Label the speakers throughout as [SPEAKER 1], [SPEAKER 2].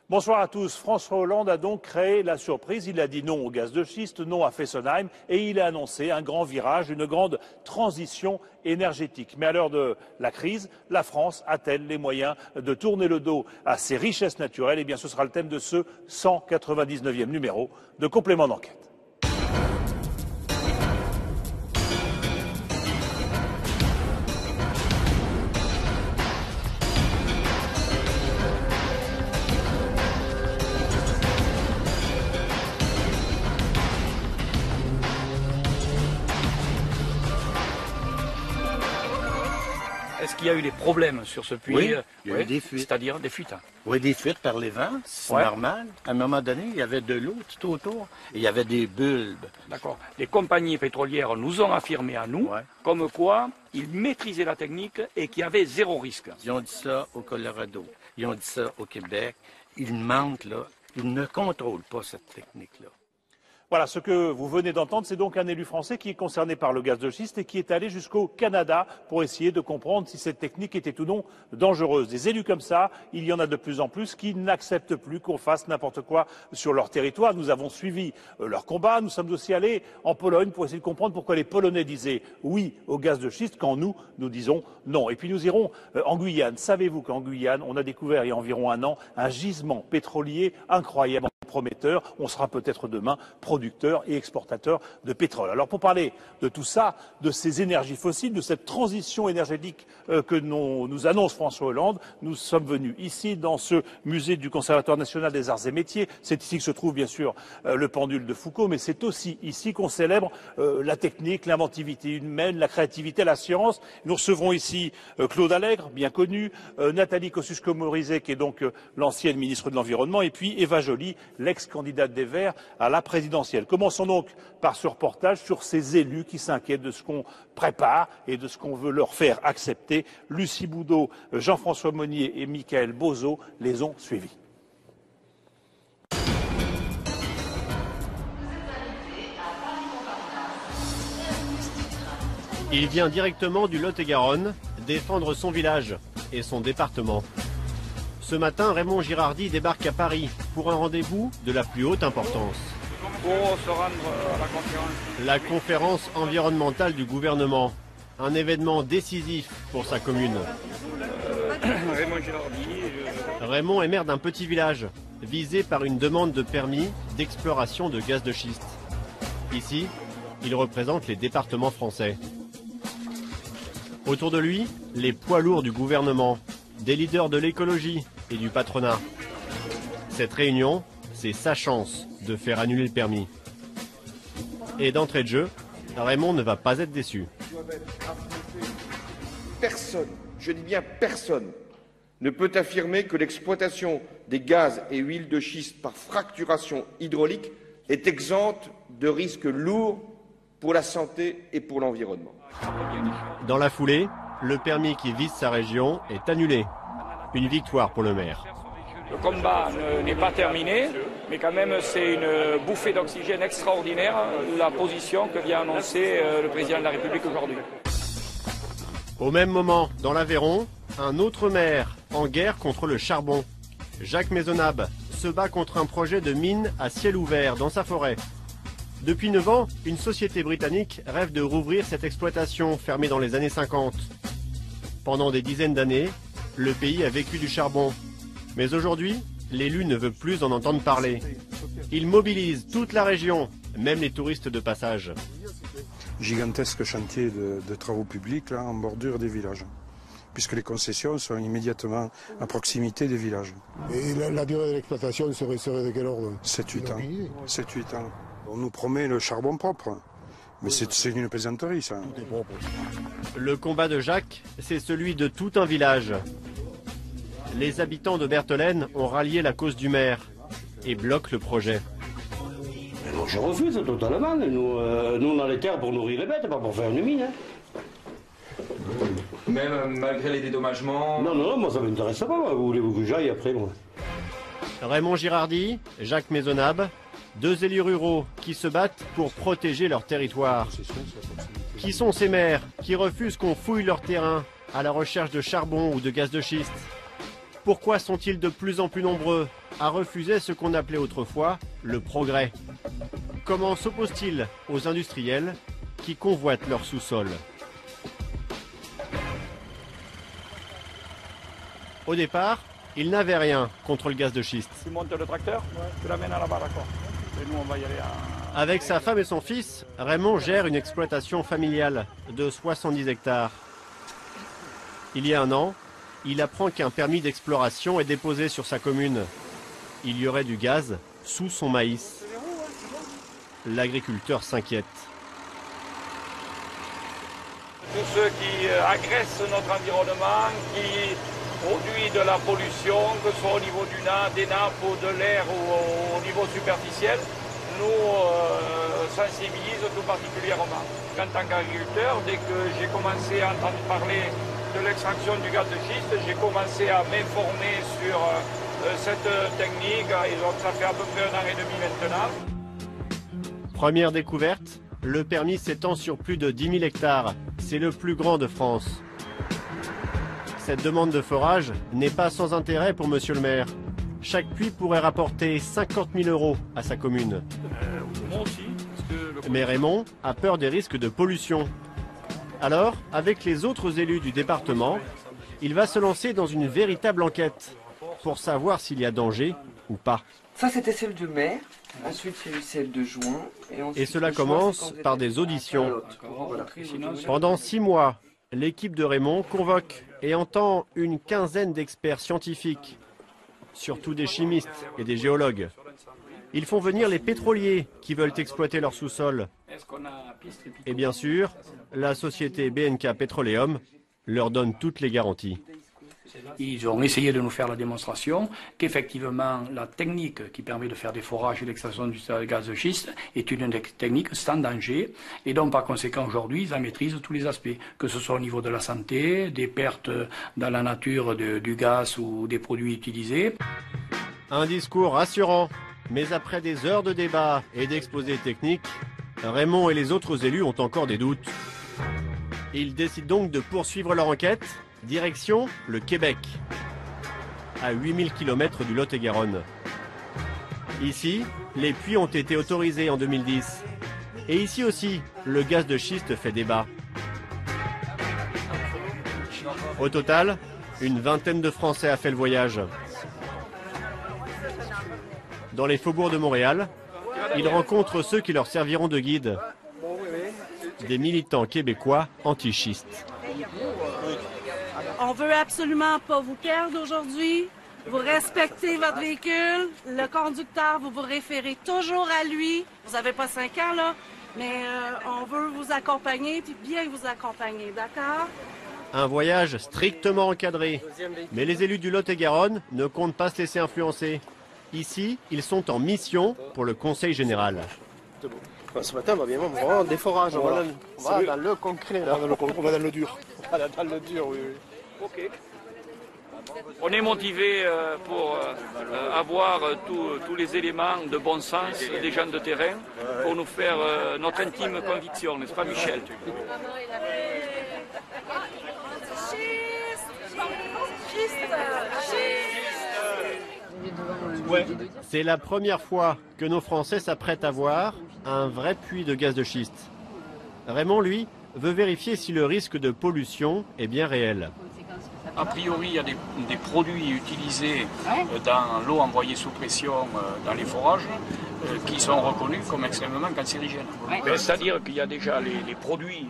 [SPEAKER 1] Bonsoir à tous. François Hollande a donc créé la surprise. Il a dit non au gaz de schiste, non à Fessenheim et il a annoncé un grand virage, une grande transition énergétique. Mais à l'heure de la crise, la France a-t-elle les moyens de tourner le dos à ses richesses naturelles? Eh bien, ce sera le thème de ce 199e numéro de Complément d'enquête.
[SPEAKER 2] Est-ce qu'il y a eu des problèmes sur ce puits?
[SPEAKER 3] Oui, il y a eu des fuites.
[SPEAKER 2] C'est-à-dire des fuites.
[SPEAKER 3] Oui, des fuites par les vents, c'est normal. À un moment donné, il y avait de l'eau tout autour et il y avait des bulbes.
[SPEAKER 2] D'accord. Les compagnies pétrolières nous ont affirmé à nous, comme quoi ils maîtrisaient la technique et qu'il y avait zéro risque.
[SPEAKER 3] Ils ont dit ça au Colorado, ils ont dit ça au Québec. Ils mentent, là. Ils ne contrôlent pas cette technique-là.
[SPEAKER 1] Voilà, ce que vous venez d'entendre, c'est donc un élu français qui est concerné par le gaz de schiste et qui est allé jusqu'au Canada pour essayer de comprendre si cette technique était ou non dangereuse. Des élus comme ça, il y en a de plus en plus qui n'acceptent plus qu'on fasse n'importe quoi sur leur territoire. Nous avons suivi leur combat. Nous sommes aussi allés en Pologne pour essayer de comprendre pourquoi les Polonais disaient oui au gaz de schiste quand nous disons non. Et puis nous irons en Guyane. Savez-vous qu'en Guyane, on a découvert il y a environ un an un gisement pétrolier incroyable, prometteur. On sera peut-être demain producteur et exportateur de pétrole. Alors pour parler de tout ça, de ces énergies fossiles, de cette transition énergétique que nous annonce François Hollande, nous sommes venus ici dans ce musée du Conservatoire national des arts et métiers. C'est ici que se trouve bien sûr le pendule de Foucault, mais c'est aussi ici qu'on célèbre la technique, l'inventivité humaine, la créativité, la science. Nous recevrons ici Claude Allègre, bien connu, Nathalie Kosciusko-Morizet, qui est donc l'ancienne ministre de l'Environnement, et puis Eva Joly, l'ex-candidate des Verts à la présidentielle. Commençons donc par ce reportage sur ces élus qui s'inquiètent de ce qu'on prépare et de ce qu'on veut leur faire accepter. Lucie Boudot, Jean-François Monnier et Michael Bozo les ont suivis.
[SPEAKER 4] Il vient directement du Lot-et-Garonne défendre son village et son département. Ce matin, Raymond Girardi débarque à Paris pour un rendez-vous de la plus haute importance.
[SPEAKER 2] Pour se rendre à la conférence.
[SPEAKER 4] La conférence environnementale du gouvernement. Un événement décisif pour sa commune.
[SPEAKER 2] Raymond Girardi.
[SPEAKER 4] Raymond est maire d'un petit village, visé par une demande de permis d'exploration de gaz de schiste. Ici, il représente les départements français. Autour de lui, les poids lourds du gouvernement, des leaders de l'écologie et du patronat. Cette réunion, c'est sa chance de faire annuler le permis. Et d'entrée de jeu, Raymond ne va pas être déçu.
[SPEAKER 5] Personne, je dis bien personne, ne peut affirmer que l'exploitation des gaz et huiles de schiste par fracturation hydraulique est exempte de risques lourds pour la santé et pour l'environnement.
[SPEAKER 4] Dans la foulée, le permis qui vise sa région est annulé. Une victoire pour le maire.
[SPEAKER 2] Le combat n'est pas terminé, mais quand même c'est une bouffée d'oxygène extraordinaire, la position que vient annoncer le président de la République aujourd'hui.
[SPEAKER 4] Au même moment, dans l'Aveyron, un autre maire en guerre contre le charbon. Jacques Maisonnable se bat contre un projet de mine à ciel ouvert dans sa forêt. Depuis 9 ans, une société britannique rêve de rouvrir cette exploitation fermée dans les années 50. Pendant des dizaines d'années, le pays a vécu du charbon. Mais aujourd'hui, l'élu ne veut plus en entendre parler. Il mobilise toute la région, même les touristes de passage.
[SPEAKER 6] Gigantesque chantier de travaux publics là, en bordure des villages, puisque les concessions sont immédiatement à proximité des villages.
[SPEAKER 7] Et la durée de l'exploitation serait de quel ordre?
[SPEAKER 6] 7-8 ans. 7-8 ans. On nous promet le charbon propre, mais c'est une plaisanterie ça.
[SPEAKER 4] Le combat de Jacques, c'est celui de tout un village. Les habitants de Bertelaine ont rallié la cause du maire et bloquent le projet.
[SPEAKER 8] Moi, je refuse totalement. Nous, on a les terres pour nourrir les bêtes, pas pour faire une mine. Hein.
[SPEAKER 9] Même malgré les dédommagements.
[SPEAKER 8] Non, moi ça m'intéresse pas. Moi. Vous voulez-vous que j'aille après moi?
[SPEAKER 4] Raymond Girardi, Jacques Maisonnable, deux élus ruraux qui se battent pour protéger leur territoire. Qui sont ces maires qui refusent qu'on fouille leur terrain à la recherche de charbon ou de gaz de schiste? Pourquoi sont-ils de plus en plus nombreux à refuser ce qu'on appelait autrefois le progrès? Comment s'opposent-ils aux industriels qui convoitent leur sous-sol? Au départ, ils n'avaient rien contre le gaz de schiste.
[SPEAKER 2] Tu montes le tracteur, tu l'amènes là-bas, d'accord. Et nous, on va y aller à...
[SPEAKER 4] Avec sa femme et son fils, Raymond gère une exploitation familiale de 70 hectares. Il y a un an, il apprend qu'un permis d'exploration est déposé sur sa commune. Il y aurait du gaz sous son maïs. L'agriculteur s'inquiète.
[SPEAKER 2] Tous ceux qui agressent notre environnement, qui produisent de la pollution, que ce soit au niveau des nappes ou de l'air ou au niveau superficiel, nous sensibilisent tout particulièrement. En tant qu'agriculteur, dès que j'ai commencé à entendre parler de l'extraction du gaz de schiste, j'ai commencé à m'informer sur cette technique, et donc ça fait à peu près 1 an et demi maintenant.
[SPEAKER 4] Première découverte, le permis s'étend sur plus de 10 000 hectares. C'est le plus grand de France. Cette demande de forage n'est pas sans intérêt pour monsieur le maire. Chaque puits pourrait rapporter 50 000 € à sa commune.
[SPEAKER 2] Moi aussi.
[SPEAKER 4] Mais Raymond a peur des risques de pollution. Alors, avec les autres élus du département, il va se lancer dans une véritable enquête pour savoir s'il y a danger ou pas.
[SPEAKER 10] Ça, c'était celle de mai. Ensuite, il y a eu celle de juin.
[SPEAKER 4] Et cela commence par des auditions. Pendant 6 mois, l'équipe de Raymond convoque et entend une quinzaine d'experts scientifiques, surtout des chimistes et des géologues. Ils font venir les pétroliers qui veulent exploiter leur sous-sol. Et bien sûr, la société BNK Petroleum leur donne toutes les garanties.
[SPEAKER 11] Ils ont essayé de nous faire la démonstration qu'effectivement la technique qui permet de faire des forages et l'extraction du gaz de schiste est une technique sans danger et donc par conséquent aujourd'hui ils en maîtrisent tous les aspects, que ce soit au niveau de la santé, des pertes dans la nature du gaz ou des produits utilisés.
[SPEAKER 4] Un discours rassurant, mais après des heures de débat et d'exposés techniques, Raymond et les autres élus ont encore des doutes. Ils décident donc de poursuivre leur enquête. Direction le Québec, à 8000 km du Lot-et-Garonne. Ici, les puits ont été autorisés en 2010. Et ici aussi, le gaz de schiste fait débat. Au total, une vingtaine de Français a fait le voyage. Dans les faubourgs de Montréal, ils rencontrent ceux qui leur serviront de guides. Des militants québécois anti-schistes.
[SPEAKER 12] On veut absolument pas vous perdre aujourd'hui. Vous respectez votre véhicule. Le conducteur, vous vous référez toujours à lui. Vous n'avez pas 5 ans, là, mais on veut vous accompagner, puis bien vous accompagner, d'accord?
[SPEAKER 4] Un voyage strictement encadré. Mais les élus du Lot-et-Garonne ne comptent pas se laisser influencer. Ici, ils sont en mission pour le Conseil général.
[SPEAKER 13] Ce matin, on va bien voir des forages. On va dans le concret. Là. On va dans le dur. On va dans le dur, oui.
[SPEAKER 2] Ok. On est motivé pour avoir tous les éléments de bon sens des gens de terrain pour nous faire notre intime conviction, n'est-ce pas Michel?
[SPEAKER 4] Ouais. C'est la première fois que nos Français s'apprêtent à voir un vrai puits de gaz de schiste. Raymond, lui, veut vérifier si le risque de pollution est bien réel.
[SPEAKER 11] A priori, il y a des produits utilisés dans l'eau envoyée sous pression dans les forages qui sont reconnus comme extrêmement cancérigènes.
[SPEAKER 2] C'est-à-dire qu'il y a déjà les produits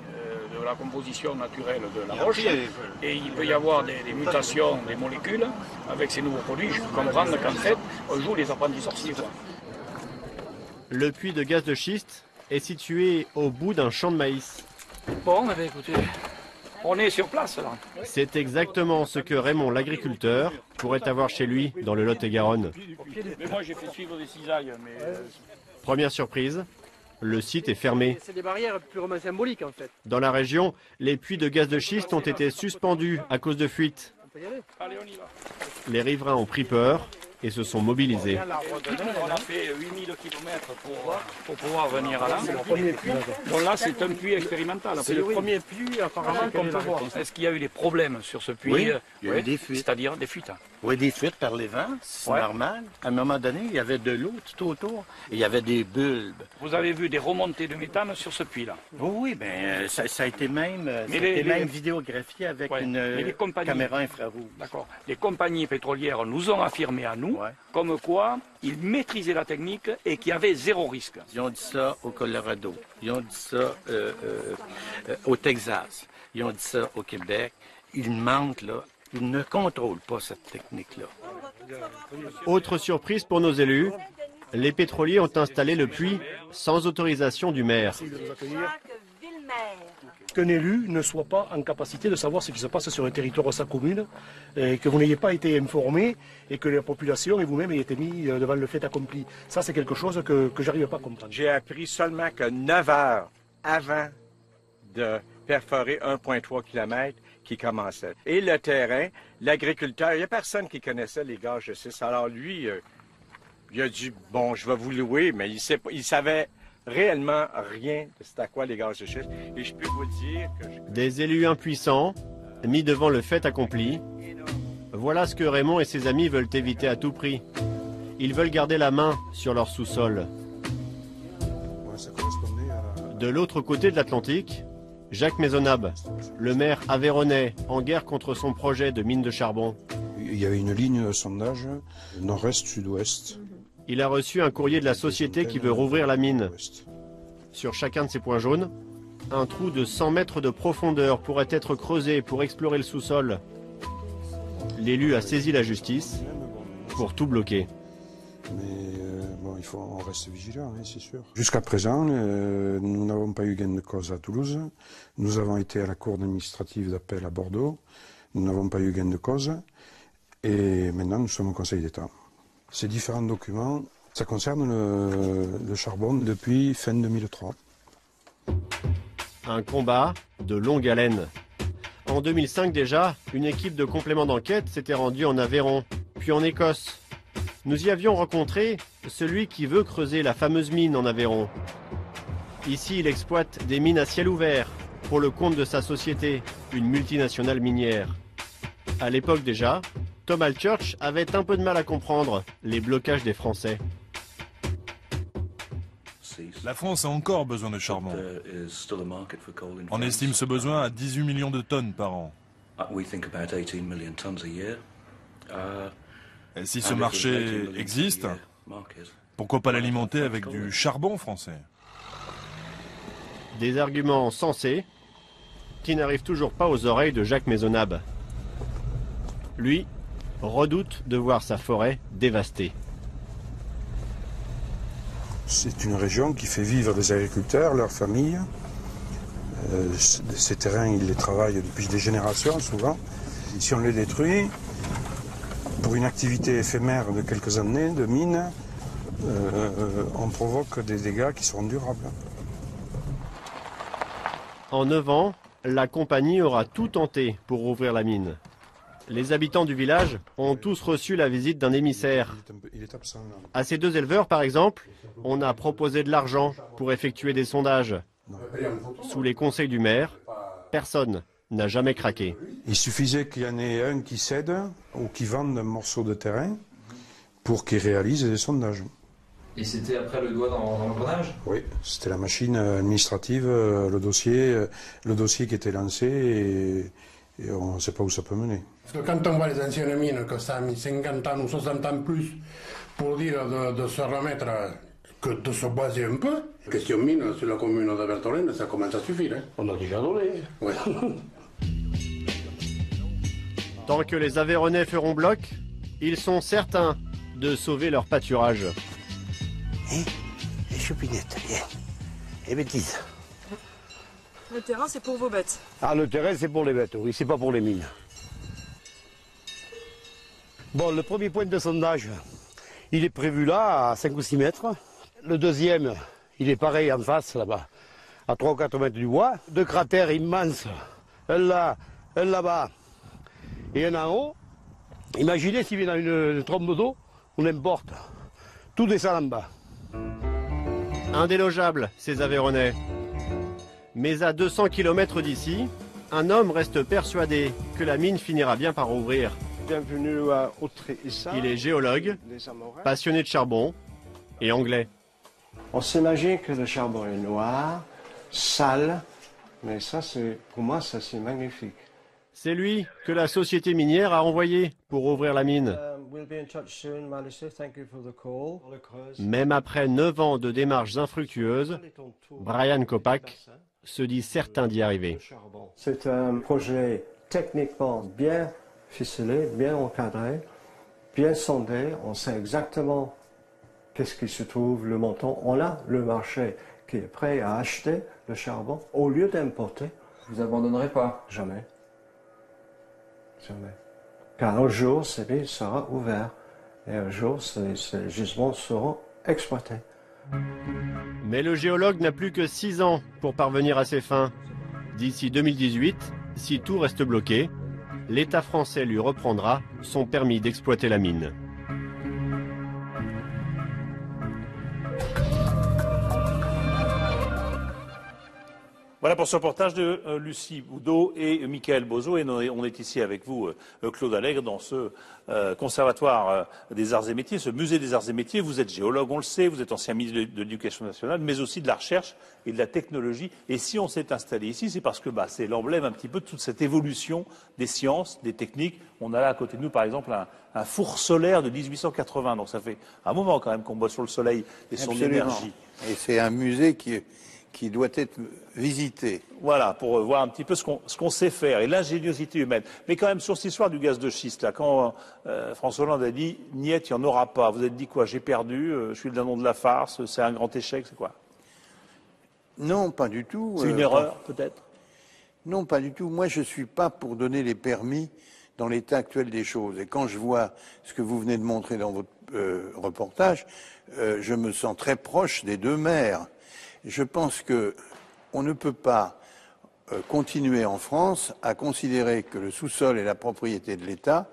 [SPEAKER 2] de la composition naturelle de la roche et il peut y avoir des mutations des molécules avec ces nouveaux produits. Je peux comprendre qu'en fait, on joue les apprentis sorciers.
[SPEAKER 4] Le puits de gaz de schiste est situé au bout d'un champ de maïs.
[SPEAKER 2] Bon, écoutez, on est sur place là.
[SPEAKER 4] C'est exactement ce que Raymond l'agriculteur pourrait avoir chez lui dans le Lot-et-Garonne.
[SPEAKER 2] Mais moi j'ai fait suivre des cisailles.
[SPEAKER 4] Première surprise, le site est fermé.
[SPEAKER 13] C'est des barrières purement symboliques en fait.
[SPEAKER 4] Dans la région, les puits de gaz de schiste ont été suspendus à cause de fuites.
[SPEAKER 2] Allez, on y va.
[SPEAKER 4] Les riverains ont pris peur et se sont mobilisés.
[SPEAKER 2] On a fait 8000 km pour pouvoir venir là. C'est le premier puits. Bon là c'est un puits expérimental.
[SPEAKER 13] C'est le premier puits apparemment qu'on peut voir.
[SPEAKER 2] Est-ce qu'il y a eu des problèmes sur ce puits?
[SPEAKER 3] Oui, il y a eu des fuites.
[SPEAKER 2] C'est-à-dire des fuites.
[SPEAKER 3] Oui, des fuites par les vents, c'est
[SPEAKER 11] Ouais.
[SPEAKER 3] normal. À un moment donné, il y avait de l'eau tout autour et il y avait des bulbes.
[SPEAKER 11] Vous avez vu des remontées de méthane sur ce puits-là.
[SPEAKER 3] Oui, bien, ça a été même,
[SPEAKER 11] les-
[SPEAKER 3] vidéographié avec
[SPEAKER 11] Ouais.
[SPEAKER 3] une
[SPEAKER 11] Mais les compagnies-
[SPEAKER 3] caméra infrarouge.
[SPEAKER 11] D'accord. Les compagnies pétrolières nous ont affirmé à nous, comme quoi ils maîtrisaient la technique et qu'il y avait zéro risque.
[SPEAKER 3] Ils ont dit ça au Colorado, ils ont dit ça au Texas, ils ont dit ça au Québec. Ils mentent, là. Ils ne contrôlent pas cette technique-là.
[SPEAKER 4] Autre surprise pour nos élus, les pétroliers ont installé le puits sans autorisation du maire.
[SPEAKER 13] Qu'un élu ne soit pas en capacité de savoir ce qui se passe sur le territoire de sa commune, et que vous n'ayez pas été informé et que la population et vous-même ayez été mis devant le fait accompli. Ça, c'est quelque chose que j'arrive pas à comprendre.
[SPEAKER 14] J'ai appris seulement que 9 heures avant de perforer 1,3 km qui commençait. Et le terrain, l'agriculteur, il n'y a personne qui connaissait les gages de schiste. Alors lui, il a dit, bon, je vais vous louer, mais il savait réellement rien de c'était à quoi les gaz de schiste. Et je peux vous dire que...
[SPEAKER 4] Des élus impuissants, mis devant le fait accompli. Voilà ce que Raymond et ses amis veulent éviter à tout prix. Ils veulent garder la main sur leur sous-sol. De l'autre côté de l'Atlantique, Jacques Maisonnable, le maire aveyronnais en guerre contre son projet de mine de charbon.
[SPEAKER 6] Il y avait une ligne de sondage nord-est-sud-ouest.
[SPEAKER 4] Il a reçu un courrier de la société qui veut rouvrir la mine. Sur chacun de ces points jaunes, un trou de 100 mètres de profondeur pourrait être creusé pour explorer le sous-sol. L'élu a saisi la justice pour tout bloquer.
[SPEAKER 6] Mais bon, on reste vigilant, hein, c'est sûr. Jusqu'à présent, nous n'avons pas eu gain de cause à Toulouse. Nous avons été à la cour administrative d'appel à Bordeaux. Nous n'avons pas eu gain de cause. Et maintenant, nous sommes au Conseil d'État. Ces différents documents, ça concerne le charbon depuis fin 2003.
[SPEAKER 4] Un combat de longue haleine. En 2005 déjà, une équipe de complément d'enquête s'était rendue en Aveyron, puis en Écosse. Nous y avions rencontré celui qui veut creuser la fameuse mine en Aveyron. Ici, il exploite des mines à ciel ouvert pour le compte de sa société, une multinationale minière. À l'époque déjà, Tom Alchurch avait un peu de mal à comprendre les blocages des Français.
[SPEAKER 15] La France a encore besoin de charbon. On estime ce besoin à 18 millions de tonnes par an. Et si ce marché existe, pourquoi pas l'alimenter avec du charbon français?
[SPEAKER 4] Des arguments sensés qui n'arrivent toujours pas aux oreilles de Jacques Maisonnable. Lui redoute de voir sa forêt dévastée.
[SPEAKER 6] C'est une région qui fait vivre des agriculteurs, leurs familles. Ces terrains, ils les travaillent depuis des générations souvent. Et si on les détruit, pour une activité éphémère de quelques années, de mine, on provoque des dégâts qui seront durables.
[SPEAKER 4] En 9 ans, la compagnie aura tout tenté pour rouvrir la mine. Les habitants du village ont tous reçu la visite d'un émissaire. À ces deux éleveurs, par exemple, on a proposé de l'argent pour effectuer des sondages. Sous les conseils du maire, personne n'a jamais craqué.
[SPEAKER 6] Il suffisait qu'il y en ait un qui cède ou qui vende un morceau de terrain pour qu'il réalise des sondages.
[SPEAKER 9] Et c'était après le doigt dans l'engrenage?
[SPEAKER 6] Oui, c'était la machine administrative, le dossier qui était lancé et on ne sait pas où ça peut mener.
[SPEAKER 7] Parce que quand on voit les anciennes mines, que ça a mis 50 ans ou 60 ans plus pour dire de se remettre, que de se baser un peu, question mine sur la commune de Bertholène, ça commence à suffire. Hein.
[SPEAKER 8] On a déjà donné.
[SPEAKER 7] Ouais.
[SPEAKER 4] Tant que les Aveyronnais feront bloc, ils sont certains de sauver leur pâturage.
[SPEAKER 16] Les choupinettes, viens. Les bêtises.
[SPEAKER 17] Le terrain, c'est pour vos bêtes.
[SPEAKER 8] Ah, le terrain, c'est pour les bêtes, oui, c'est pas pour les mines. Bon, le premier point de sondage, il est prévu là, à 5 ou 6 mètres. Le deuxième, il est pareil en face, là-bas, à 3 ou 4 mètres du bois. Deux cratères immenses, un là, un là-bas et un en haut. Imaginez s'il vient dans une trompe d'eau ou n'importe. Tout descend en bas.
[SPEAKER 4] Indélogeables, ces Aveyronnais. Mais à 200 km d'ici, un homme reste persuadé que la mine finira bien par rouvrir.
[SPEAKER 18] Bienvenue au Tréissa.
[SPEAKER 4] Il est géologue, passionné de charbon et anglais.
[SPEAKER 18] On s'imagine que le charbon est noir, sale, mais ça, pour moi, ça c'est magnifique.
[SPEAKER 4] C'est lui que la société minière a envoyé pour ouvrir la mine. Même après 9 ans de démarches infructueuses, Brian Kopak se dit certain d'y arriver.
[SPEAKER 18] C'est un projet techniquement bien ficelé, bien encadré, bien sondé. On sait exactement qu'est-ce qui se trouve, le montant. On a le marché qui est prêt à acheter le charbon au lieu d'importer.
[SPEAKER 10] Vous abandonnerez pas?
[SPEAKER 18] Jamais. Jamais. Car un jour, ce pays sera ouvert et un jour, ces gisements seront exploités.
[SPEAKER 4] Mais le géologue n'a plus que 6 ans pour parvenir à ses fins. D'ici 2018, si tout reste bloqué, l'État français lui reprendra son permis d'exploiter la mine.
[SPEAKER 1] Voilà pour ce reportage de Lucie Boudot et Michael Bozo. Et on est ici avec vous, Claude Allègre, dans ce conservatoire des arts et métiers, ce musée des arts et métiers. Vous êtes géologue, on le sait, vous êtes ancien ministre de l'Éducation nationale, mais aussi de la recherche et de la technologie. Et si on s'est installé ici, c'est parce que c'est l'emblème un petit peu de toute cette évolution des sciences, des techniques. On a là à côté de nous, par exemple, un four solaire de 1880. Donc ça fait un moment quand même qu'on bosse sur le soleil et son énergie.
[SPEAKER 19] Et c'est un musée qui doit être visité.
[SPEAKER 1] Voilà, pour voir un petit peu ce qu'on sait faire et l'ingéniosité humaine. Mais quand même, sur cette histoire du gaz de schiste, là, quand François Hollande a dit « Niet, il n'y en aura pas », vous avez dit quoi? J'ai perdu, je suis le dindon de la farce, c'est un grand échec, c'est quoi?
[SPEAKER 19] Non, pas du tout.
[SPEAKER 1] C'est une erreur, peut-être?
[SPEAKER 19] Non, pas du tout. Moi, je ne suis pas pour donner les permis dans l'état actuel des choses. Et quand je vois ce que vous venez de montrer dans votre reportage, je me sens très proche des deux maires. Je pense qu'on ne peut pas continuer en France à considérer que le sous-sol est la propriété de l'État,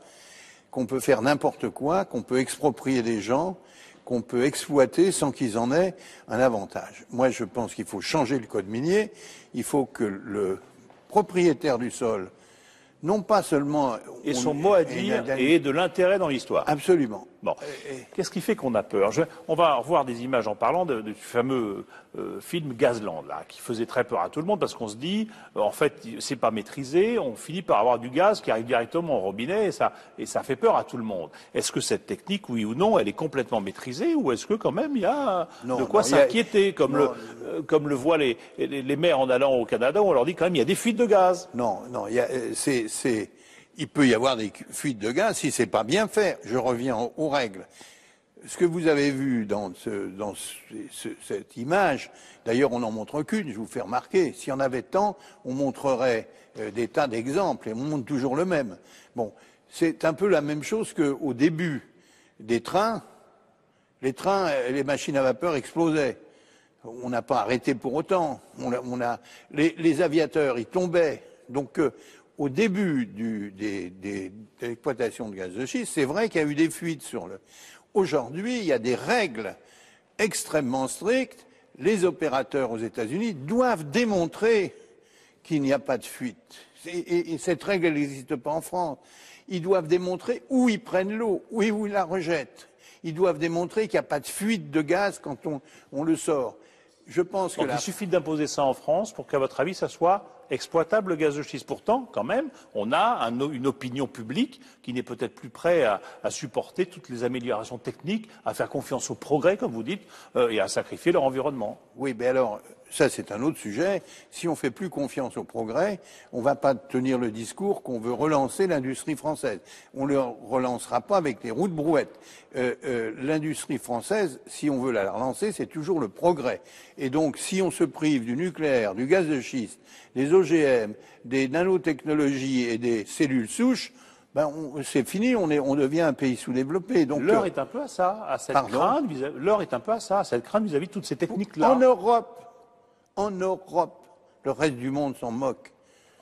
[SPEAKER 19] qu'on peut faire n'importe quoi, qu'on peut exproprier des gens, qu'on peut exploiter sans qu'ils en aient un avantage. Moi, je pense qu'il faut changer le code minier, il faut que le propriétaire du sol, non pas seulement...
[SPEAKER 1] Et son mot à dire et de l'intérêt dans l'histoire.
[SPEAKER 19] Absolument.
[SPEAKER 1] Bon. Qu'est-ce qui fait qu'on a peur? On va revoir des images en parlant du fameux film Gazland, là, qui faisait très peur à tout le monde parce qu'on se dit, en fait, c'est pas maîtrisé, on finit par avoir du gaz qui arrive directement au robinet et ça fait peur à tout le monde. Est-ce que cette technique, oui ou non, elle est complètement maîtrisée ou est-ce que quand même il y a de quoi s'inquiéter comme le voient les maires en allant au Canada où on leur dit quand même il y a des fuites de gaz?
[SPEAKER 19] Non, il peut y avoir des fuites de gaz si c'est pas bien fait. Je reviens aux règles. Ce que vous avez vu dans cette image, d'ailleurs on n'en montre qu'une, je vous fais remarquer, s'il y en avait tant, on montrerait des tas d'exemples et on montre toujours le même. Bon, c'est un peu la même chose qu'au début des trains. Les machines à vapeur explosaient. On n'a pas arrêté pour autant. Les aviateurs, ils tombaient. Donc, au début de l'exploitation de gaz de schiste, c'est vrai qu'il y a eu des fuites sur le... Aujourd'hui, il y a des règles extrêmement strictes. Les opérateurs aux États-Unis doivent démontrer qu'il n'y a pas de fuite. Et cette règle, elle n'existe pas en France. Ils doivent démontrer où ils prennent l'eau, où ils la rejettent. Ils doivent démontrer qu'il n'y a pas de fuite de gaz quand on le sort. Je pense que
[SPEAKER 1] il suffit d'imposer ça en France pour qu'à votre avis, ça soit exploitable le gaz de schiste. Pourtant, quand même, on a une opinion publique qui n'est peut-être plus prête à supporter toutes les améliorations techniques, à faire confiance au progrès, comme vous dites, et à sacrifier leur environnement.
[SPEAKER 19] Oui, mais alors, ça c'est un autre sujet. Si on fait plus confiance au progrès, on ne va pas tenir le discours qu'on veut relancer l'industrie française. On ne le relancera pas avec des roues de brouette. L'industrie française, si on veut la relancer, c'est toujours le progrès. Et donc, si on se prive du nucléaire, du gaz de schiste, des OGM, des nanotechnologies et des cellules souches, c'est fini, on devient un pays sous-développé.
[SPEAKER 1] L'heure est un peu à ça, à cette crainte. L'heure est un peu à ça, à cette crainte vis-à-vis de toutes ces techniques-là.
[SPEAKER 19] En Europe, le reste du monde s'en moque.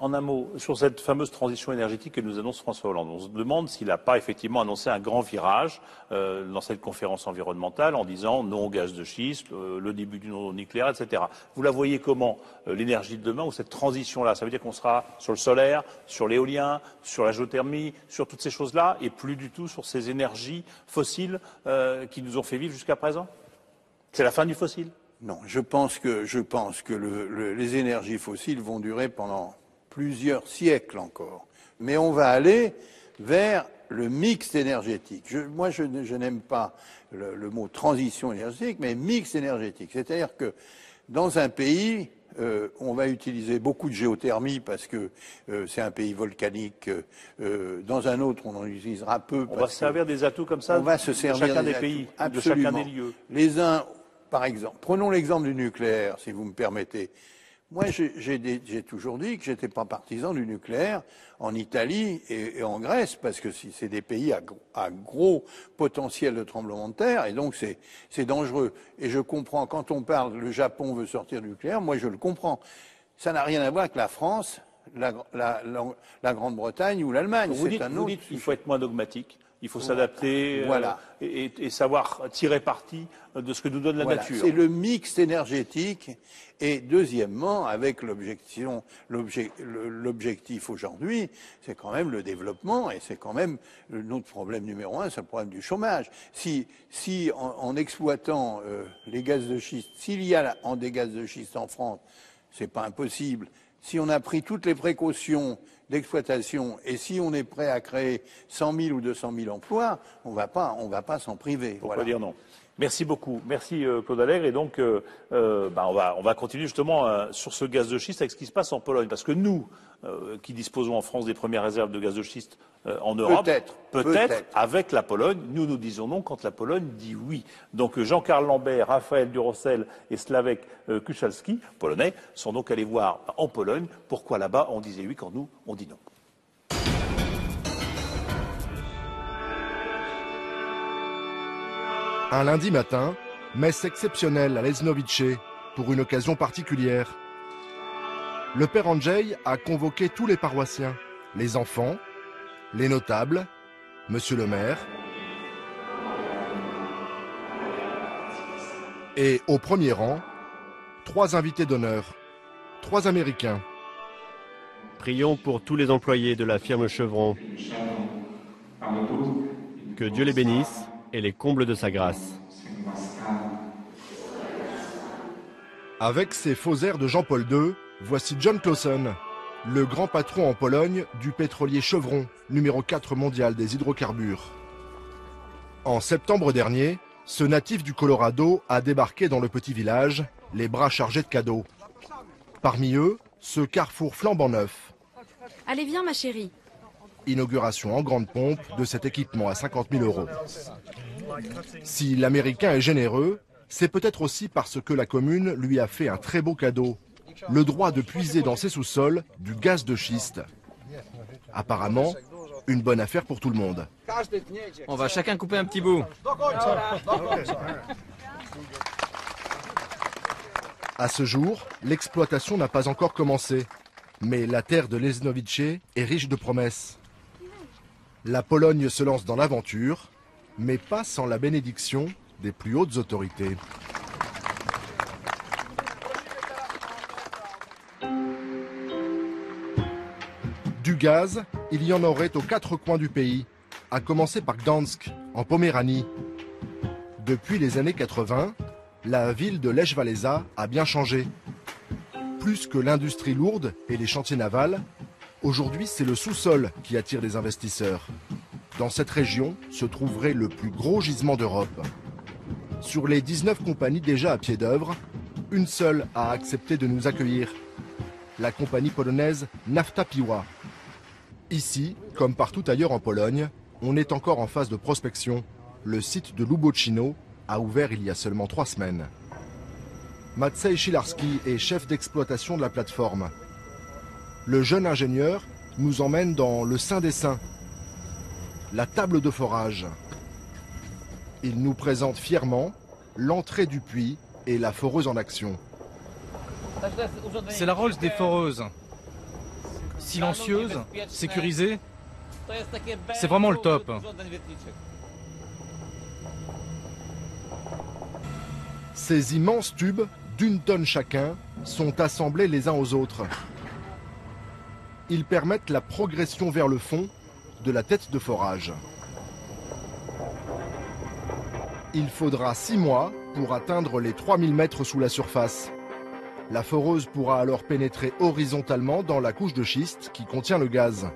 [SPEAKER 1] En un mot, sur cette fameuse transition énergétique que nous annonce François Hollande, on se demande s'il n'a pas effectivement annoncé un grand virage dans cette conférence environnementale en disant non au gaz de schiste, le début du non au nucléaire, etc. Vous la voyez comment, l'énergie de demain, ou cette transition-là? Ça veut dire qu'on sera sur le solaire, sur l'éolien, sur la géothermie, sur toutes ces choses-là, et plus du tout sur ces énergies fossiles qui nous ont fait vivre jusqu'à présent? C'est la fin du fossile?
[SPEAKER 19] Non, je pense que les énergies fossiles vont durer pendant plusieurs siècles encore. Mais on va aller vers le mix énergétique. Moi, je n'aime pas le mot transition énergétique, mais mix énergétique. C'est-à-dire que dans un pays, on va utiliser beaucoup de géothermie parce que c'est un pays volcanique. Dans un autre, on en utilisera peu.
[SPEAKER 1] On va se servir des atouts comme ça
[SPEAKER 19] on va se servir
[SPEAKER 1] de chacun
[SPEAKER 19] des
[SPEAKER 1] des pays,
[SPEAKER 19] absolument.
[SPEAKER 1] de chacun des lieux.
[SPEAKER 19] Les uns, par exemple, prenons l'exemple du nucléaire, si vous me permettez. Moi, j'ai toujours dit que j'étais pas partisan du nucléaire en Italie et en Grèce, parce que c'est des pays à gros potentiel de tremblement de terre, et donc c'est dangereux. Et je comprends, quand on parle, le Japon veut sortir du nucléaire, moi je le comprends. Ça n'a rien à voir avec la France, la Grande-Bretagne ou l'Allemagne.
[SPEAKER 1] Vous dites qu'il faut être moins dogmatique. Il faut s'adapter
[SPEAKER 19] voilà.
[SPEAKER 1] Et savoir tirer parti de ce que nous donne la nature.
[SPEAKER 19] C'est le mix énergétique. Et deuxièmement, avec l'objectif aujourd'hui, c'est quand même le développement et c'est quand même notre problème numéro un, c'est le problème du chômage. Si en exploitant les gaz de schiste, s'il y a des gaz de schiste en France, c'est pas impossible. Si on a pris toutes les précautions d'exploitation et si on est prêt à créer 100 000 ou 200 000 emplois, on va pas s'en priver.
[SPEAKER 1] Pourquoi dire non? Merci beaucoup. Merci Claude Allègre. Et donc, on va continuer justement sur ce gaz de schiste avec ce qui se passe en Pologne. Parce que nous, qui disposons en France des premières réserves de gaz de schiste en Europe, peut-être avec la Pologne, nous disons non quand la Pologne dit oui. Donc Jean-Carl Lambert, Raphaël Durossel et Slavek Kuchalski, polonais, sont donc allés voir en Pologne pourquoi là-bas on disait oui quand nous on dit non.
[SPEAKER 20] Un lundi matin, messe exceptionnelle à Leznovice pour une occasion particulière. Le père Andrzej a convoqué tous les paroissiens, les enfants, les notables, monsieur le maire. Et au premier rang, 3 invités d'honneur, 3 Américains.
[SPEAKER 4] Prions pour tous les employés de la firme Chevron. Que Dieu les bénisse et les comble de sa grâce.
[SPEAKER 20] Avec ses faux airs de Jean-Paul II, voici John Clausen, le grand patron en Pologne du pétrolier Chevron, numéro 4 mondial des hydrocarbures. En septembre dernier, ce natif du Colorado a débarqué dans le petit village, les bras chargés de cadeaux. Parmi eux, ce carrefour flambant neuf.
[SPEAKER 21] Allez, viens ma chérie.
[SPEAKER 20] Inauguration en grande pompe de cet équipement à 50 000 €. Si l'Américain est généreux, c'est peut-être aussi parce que la commune lui a fait un très beau cadeau, le droit de puiser dans ses sous-sols du gaz de schiste. Apparemment, une bonne affaire pour tout le monde.
[SPEAKER 22] On va chacun couper un petit bout.
[SPEAKER 20] À ce jour, l'exploitation n'a pas encore commencé, mais la terre de Leznovice est riche de promesses. La Pologne se lance dans l'aventure, mais pas sans la bénédiction des plus hautes autorités. Du gaz, il y en aurait aux 4 coins du pays, à commencer par Gdansk, en Poméranie. Depuis les années 80, la ville de Lech Walesa a bien changé. Plus que l'industrie lourde et les chantiers navals, aujourd'hui c'est le sous-sol qui attire les investisseurs. Dans cette région se trouverait le plus gros gisement d'Europe. Sur les 19 compagnies déjà à pied d'œuvre, une seule a accepté de nous accueillir. La compagnie polonaise Nafta Piła. Ici, comme partout ailleurs en Pologne, on est encore en phase de prospection. Le site de Lubocino a ouvert il y a seulement 3 semaines. Maciej Silarski est chef d'exploitation de la plateforme. Le jeune ingénieur nous emmène dans le Saint des Saints, la table de forage. Il nous présente fièrement l'entrée du puits et la foreuse en action.
[SPEAKER 22] C'est la Rolls des foreuses.
[SPEAKER 5] silencieuse, sécurisée. C'est vraiment le top.
[SPEAKER 20] Ces immenses tubes, d'1 tonne chacun, sont assemblés les uns aux autres. Ils permettent la progression vers le fond de la tête de forage. Il faudra 6 mois pour atteindre les 3000 mètres sous la surface. La foreuse pourra alors pénétrer horizontalement dans la couche de schiste qui contient le gaz.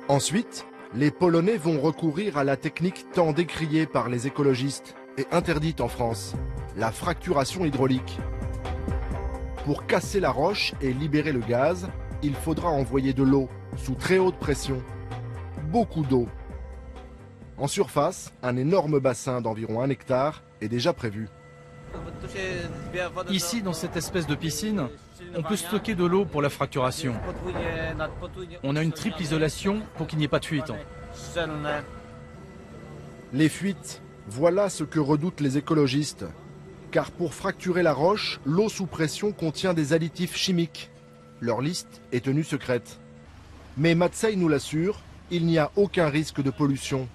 [SPEAKER 20] Ensuite, les Polonais vont recourir à la technique tant décriée par les écologistes et interdite en France, la fracturation hydraulique. Pour casser la roche et libérer le gaz, il faudra envoyer de l'eau sous très haute pression. Beaucoup d'eau. En surface, un énorme bassin d'environ 1 hectare est déjà prévu.
[SPEAKER 5] Ici, dans cette espèce de piscine, on peut stocker de l'eau pour la fracturation. On a une triple isolation pour qu'il n'y ait pas de fuite.
[SPEAKER 20] Les fuites, voilà ce que redoutent les écologistes. Car pour fracturer la roche, l'eau sous pression contient des additifs chimiques. Leur liste est tenue secrète. Mais Matsei nous l'assure, il n'y a aucun risque de pollution.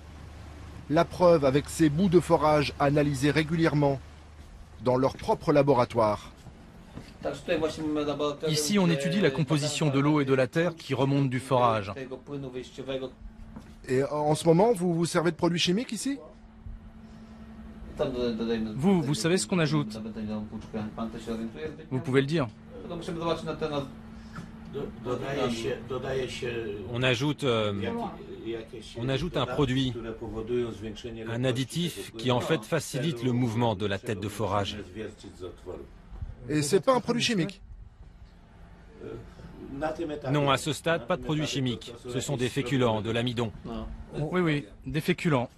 [SPEAKER 20] La preuve avec ces bouts de forage analysés régulièrement dans leur propre laboratoire.
[SPEAKER 5] Ici, on étudie la composition de l'eau et de la terre qui remontent du forage.
[SPEAKER 20] Et en ce moment, vous vous servez de produits chimiques ici?
[SPEAKER 5] Vous savez ce qu'on ajoute? Vous pouvez le dire.
[SPEAKER 12] On ajoute un produit, un additif qui en fait facilite le mouvement de la tête de forage.
[SPEAKER 20] Et c'est pas un produit chimique?
[SPEAKER 12] Non, à ce stade, pas de produits chimiques. Ce sont des féculents, de l'amidon.
[SPEAKER 5] Oui, des féculents,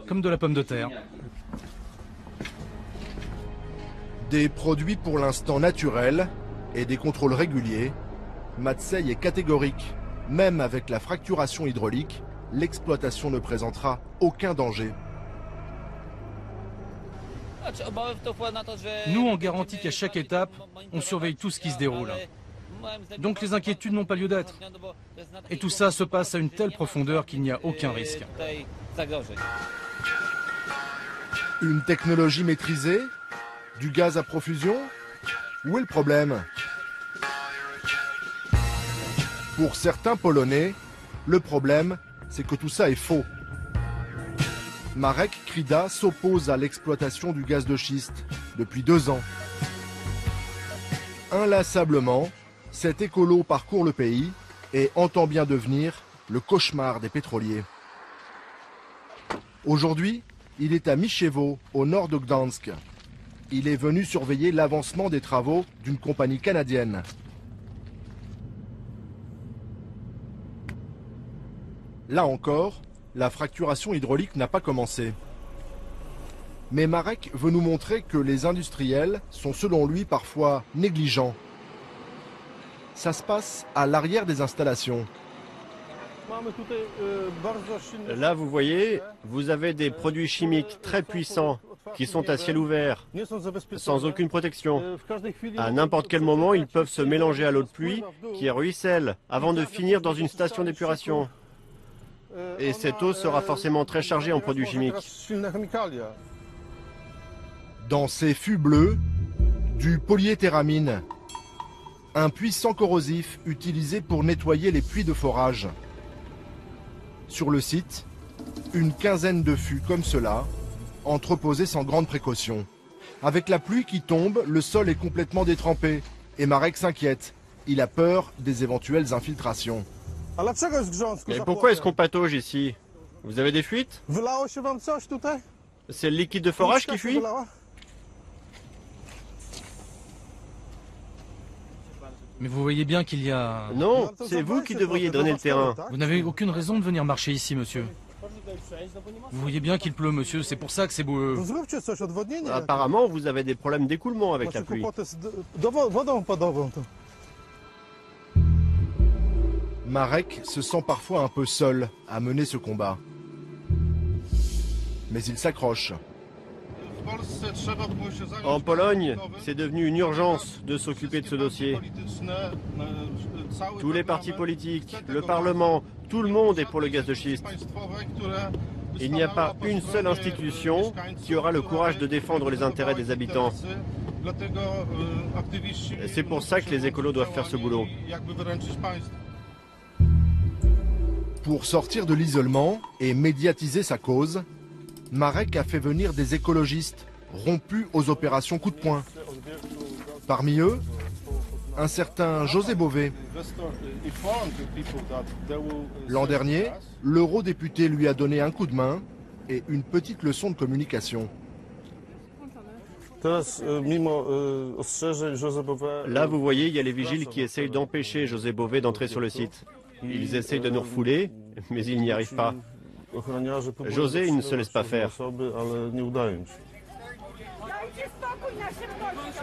[SPEAKER 5] comme de la pomme de terre.
[SPEAKER 20] Des produits pour l'instant naturels et des contrôles réguliers. Matsei est catégorique. Même avec la fracturation hydraulique, l'exploitation ne présentera aucun danger.
[SPEAKER 5] Nous, on garantit qu'à chaque étape, on surveille tout ce qui se déroule. Donc les inquiétudes n'ont pas lieu d'être. Et tout ça se passe à une telle profondeur qu'il n'y a aucun risque.
[SPEAKER 20] Une technologie maîtrisée? Du gaz à profusion? Où est le problème? Pour certains Polonais, le problème, c'est que tout ça est faux. Marek Krida s'oppose à l'exploitation du gaz de schiste depuis 2 ans. Inlassablement, cet écolo parcourt le pays et entend bien devenir le cauchemar des pétroliers. Aujourd'hui, il est à Michewo, au nord de Gdansk. Il est venu surveiller l'avancement des travaux d'une compagnie canadienne. Là encore, la fracturation hydraulique n'a pas commencé. Mais Marek veut nous montrer que les industriels sont selon lui parfois négligents. Ça se passe à l'arrière des installations.
[SPEAKER 4] Là, vous voyez, vous avez des produits chimiques très puissants qui sont à ciel ouvert, sans aucune protection. À n'importe quel moment, ils peuvent se mélanger à l'eau de pluie qui ruisselle avant de finir dans une station d'épuration. Et cette eau sera forcément très chargée en produits chimiques.
[SPEAKER 20] Dans ces fûts bleus, du polyéthéramine, un puissant corrosif utilisé pour nettoyer les puits de forage. Sur le site, une quinzaine de fûts comme cela, entreposés sans grande précaution. Avec la pluie qui tombe, le sol est complètement détrempé et Marek s'inquiète. Il a peur des éventuelles infiltrations.
[SPEAKER 4] Mais pourquoi est-ce qu'on patauge ici? Vous avez des fuites? C'est le liquide de forage qui fuit?
[SPEAKER 5] Mais vous voyez bien qu'il y a...
[SPEAKER 4] Non, c'est vous qui devriez drainer le terrain.
[SPEAKER 5] Vous n'avez aucune raison de venir marcher ici, monsieur. Vous voyez bien qu'il pleut, monsieur, c'est pour ça que c'est boueux.
[SPEAKER 4] Apparemment, vous avez des problèmes d'écoulement avec la pluie.
[SPEAKER 20] Marek se sent parfois un peu seul à mener ce combat. Mais il s'accroche.
[SPEAKER 4] En Pologne, c'est devenu une urgence de s'occuper de ce dossier. Tous les partis politiques, le Parlement, tout le monde est pour le gaz de schiste. Il n'y a pas une seule institution qui aura le courage de défendre les intérêts des habitants. C'est pour ça que les écolos doivent faire ce boulot.
[SPEAKER 20] Pour sortir de l'isolement et médiatiser sa cause, Marek a fait venir des écologistes rompus aux opérations coup de poing. Parmi eux, un certain José Bové. L'an dernier, l'eurodéputé lui a donné un coup de main et une petite leçon de communication.
[SPEAKER 4] Là, vous voyez, il y a les vigiles qui essayent d'empêcher José Bové d'entrer sur le site. Ils essayent de nous refouler, mais ils n'y arrivent pas. José, il ne se laisse pas faire.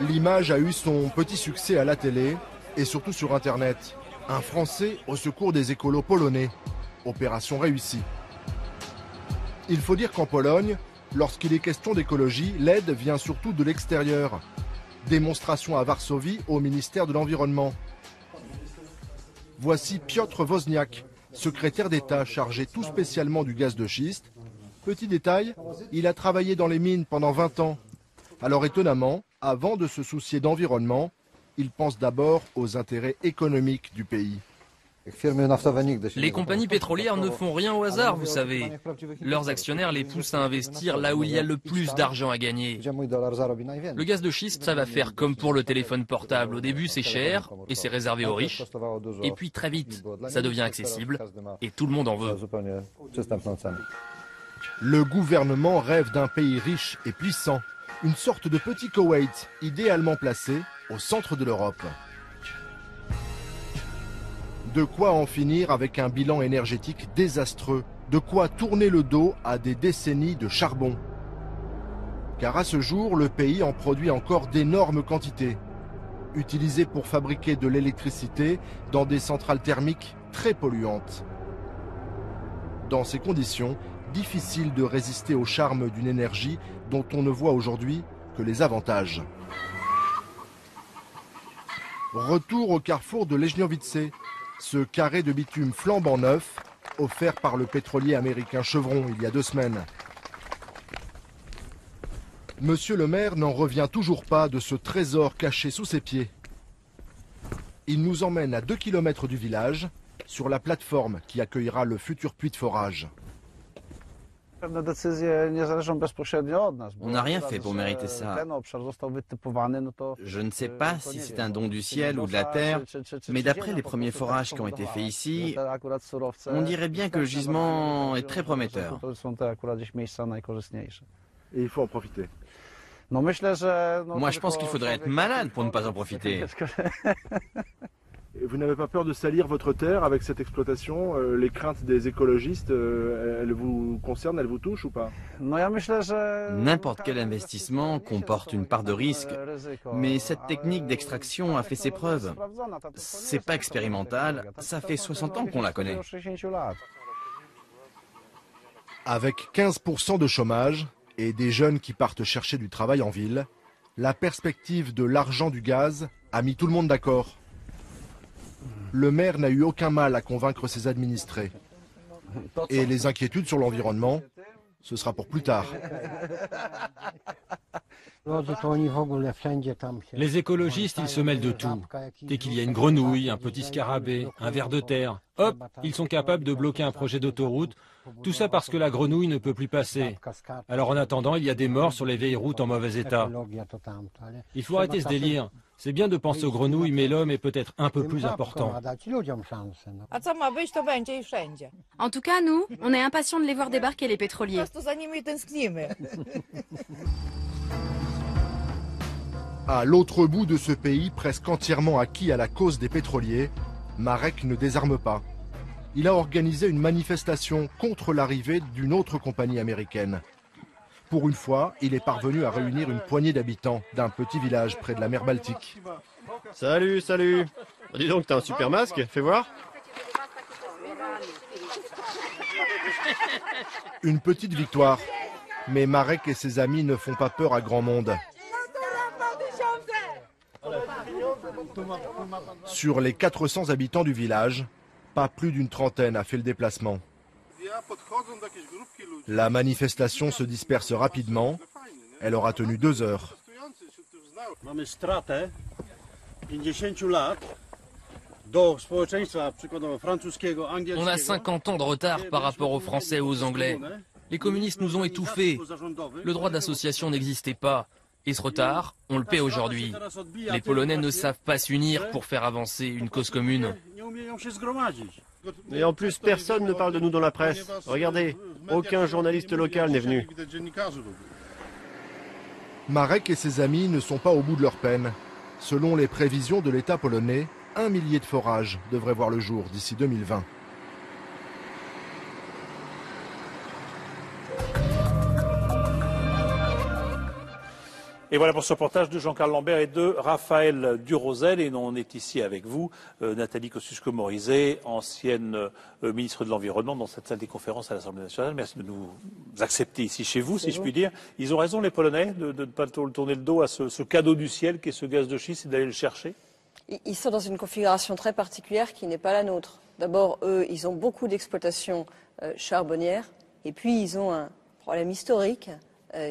[SPEAKER 20] L'image a eu son petit succès à la télé et surtout sur Internet. Un Français au secours des écolos polonais. Opération réussie. Il faut dire qu'en Pologne, lorsqu'il est question d'écologie, l'aide vient surtout de l'extérieur. Démonstration à Varsovie au ministère de l'Environnement. Voici Piotr Wozniak, secrétaire d'État chargé tout spécialement du gaz de schiste. Petit détail, il a travaillé dans les mines pendant 20 ans. Alors étonnamment, avant de se soucier d'environnement, il pense d'abord aux intérêts économiques du pays.
[SPEAKER 2] Les compagnies pétrolières ne font rien au hasard, vous savez. Leurs actionnaires les poussent à investir là où il y a le plus d'argent à gagner. Le gaz de schiste, ça va faire comme pour le téléphone portable. Au début, c'est cher et c'est réservé aux riches. Et puis très vite, ça devient accessible et tout le monde en veut.
[SPEAKER 20] Le gouvernement rêve d'un pays riche et puissant. Une sorte de petit Koweït, idéalement placé au centre de l'Europe. De quoi en finir avec un bilan énergétique désastreux. De quoi tourner le dos à des décennies de charbon. Car à ce jour, le pays en produit encore d'énormes quantités, utilisées pour fabriquer de l'électricité dans des centrales thermiques très polluantes. Dans ces conditions, difficile de résister au charme d'une énergie dont on ne voit aujourd'hui que les avantages. Retour au carrefour de Leżniowice, ce carré de bitume flambant neuf, offert par le pétrolier américain Chevron il y a 2 semaines. Monsieur le maire n'en revient toujours pas de ce trésor caché sous ses pieds. Il nous emmène à 2 km du village, sur la plateforme qui accueillera le futur puits de forage.
[SPEAKER 11] On n'a rien fait pour mériter ça. Je ne sais pas si c'est un don du ciel ou de la terre, mais d'après les premiers forages qui ont été faits ici, on dirait bien que le gisement est très prometteur.
[SPEAKER 20] Et il faut en profiter.
[SPEAKER 11] Moi, je pense qu'il faudrait être malade pour ne pas en profiter.
[SPEAKER 20] Vous n'avez pas peur de salir votre terre avec cette exploitation? Les craintes des écologistes, elles vous concernent, elles vous touchent ou pas?
[SPEAKER 11] N'importe quel investissement comporte une part de risque, mais cette technique d'extraction a fait ses preuves. C'est pas expérimental, ça fait 60 ans qu'on la connaît.
[SPEAKER 20] Avec 15% de chômage et des jeunes qui partent chercher du travail en ville, la perspective de l'argent du gaz a mis tout le monde d'accord. Le maire n'a eu aucun mal à convaincre ses administrés. Et les inquiétudes sur l'environnement, ce sera pour plus tard.
[SPEAKER 12] Les écologistes, ils se mêlent de tout. Dès qu'il y a une grenouille, un petit scarabée, un ver de terre, hop, ils sont capables de bloquer un projet d'autoroute. Tout ça parce que la grenouille ne peut plus passer. Alors en attendant, il y a des morts sur les vieilles routes en mauvais état. Il faut arrêter ce délire. C'est bien de penser aux grenouilles, mais l'homme est peut-être un peu plus important.
[SPEAKER 21] En tout cas, nous, on est impatients de les voir débarquer, les pétroliers.
[SPEAKER 20] À l'autre bout de ce pays, presque entièrement acquis à la cause des pétroliers, Marek ne désarme pas. Il a organisé une manifestation contre l'arrivée d'une autre compagnie américaine. Pour une fois, il est parvenu à réunir une poignée d'habitants d'un petit village près de la mer Baltique.
[SPEAKER 4] Salut, salut. Dis donc, t'as un super masque, fais voir.
[SPEAKER 20] Une petite victoire. Mais Marek et ses amis ne font pas peur à grand monde. Sur les 400 habitants du village, pas plus d'une trentaine a fait le déplacement. La manifestation se disperse rapidement. Elle aura tenu 2 heures.
[SPEAKER 2] On a 50 ans de retard par rapport aux Français et aux Anglais. Les communistes nous ont étouffés. Le droit d'association n'existait pas. Et ce retard, on le paie aujourd'hui. Les Polonais ne savent pas s'unir pour faire avancer une cause commune.
[SPEAKER 4] Et en plus, personne ne parle de nous dans la presse. Regardez, aucun journaliste local n'est venu.
[SPEAKER 20] Marek et ses amis ne sont pas au bout de leur peine. Selon les prévisions de l'État polonais, 1 millier de forages devraient voir le jour d'ici 2020.
[SPEAKER 1] Et voilà pour ce reportage de Jean-Carl Lambert et de Raphaël Durosel. Et on est ici avec vous, Nathalie Kosciusko-Morizet, ancienne ministre de l'Environnement, dans cette salle des conférences à l'Assemblée nationale. Merci de nous accepter ici chez vous, si je puis dire. Ils ont raison, les Polonais, de ne pas tourner le dos à ce cadeau du ciel qu'est ce gaz de schiste et d'aller le chercher?
[SPEAKER 3] Ils sont dans une configuration très particulière qui n'est pas la nôtre. D'abord, eux, ils ont beaucoup d'exploitations charbonnières. Et puis, ils ont un problème historique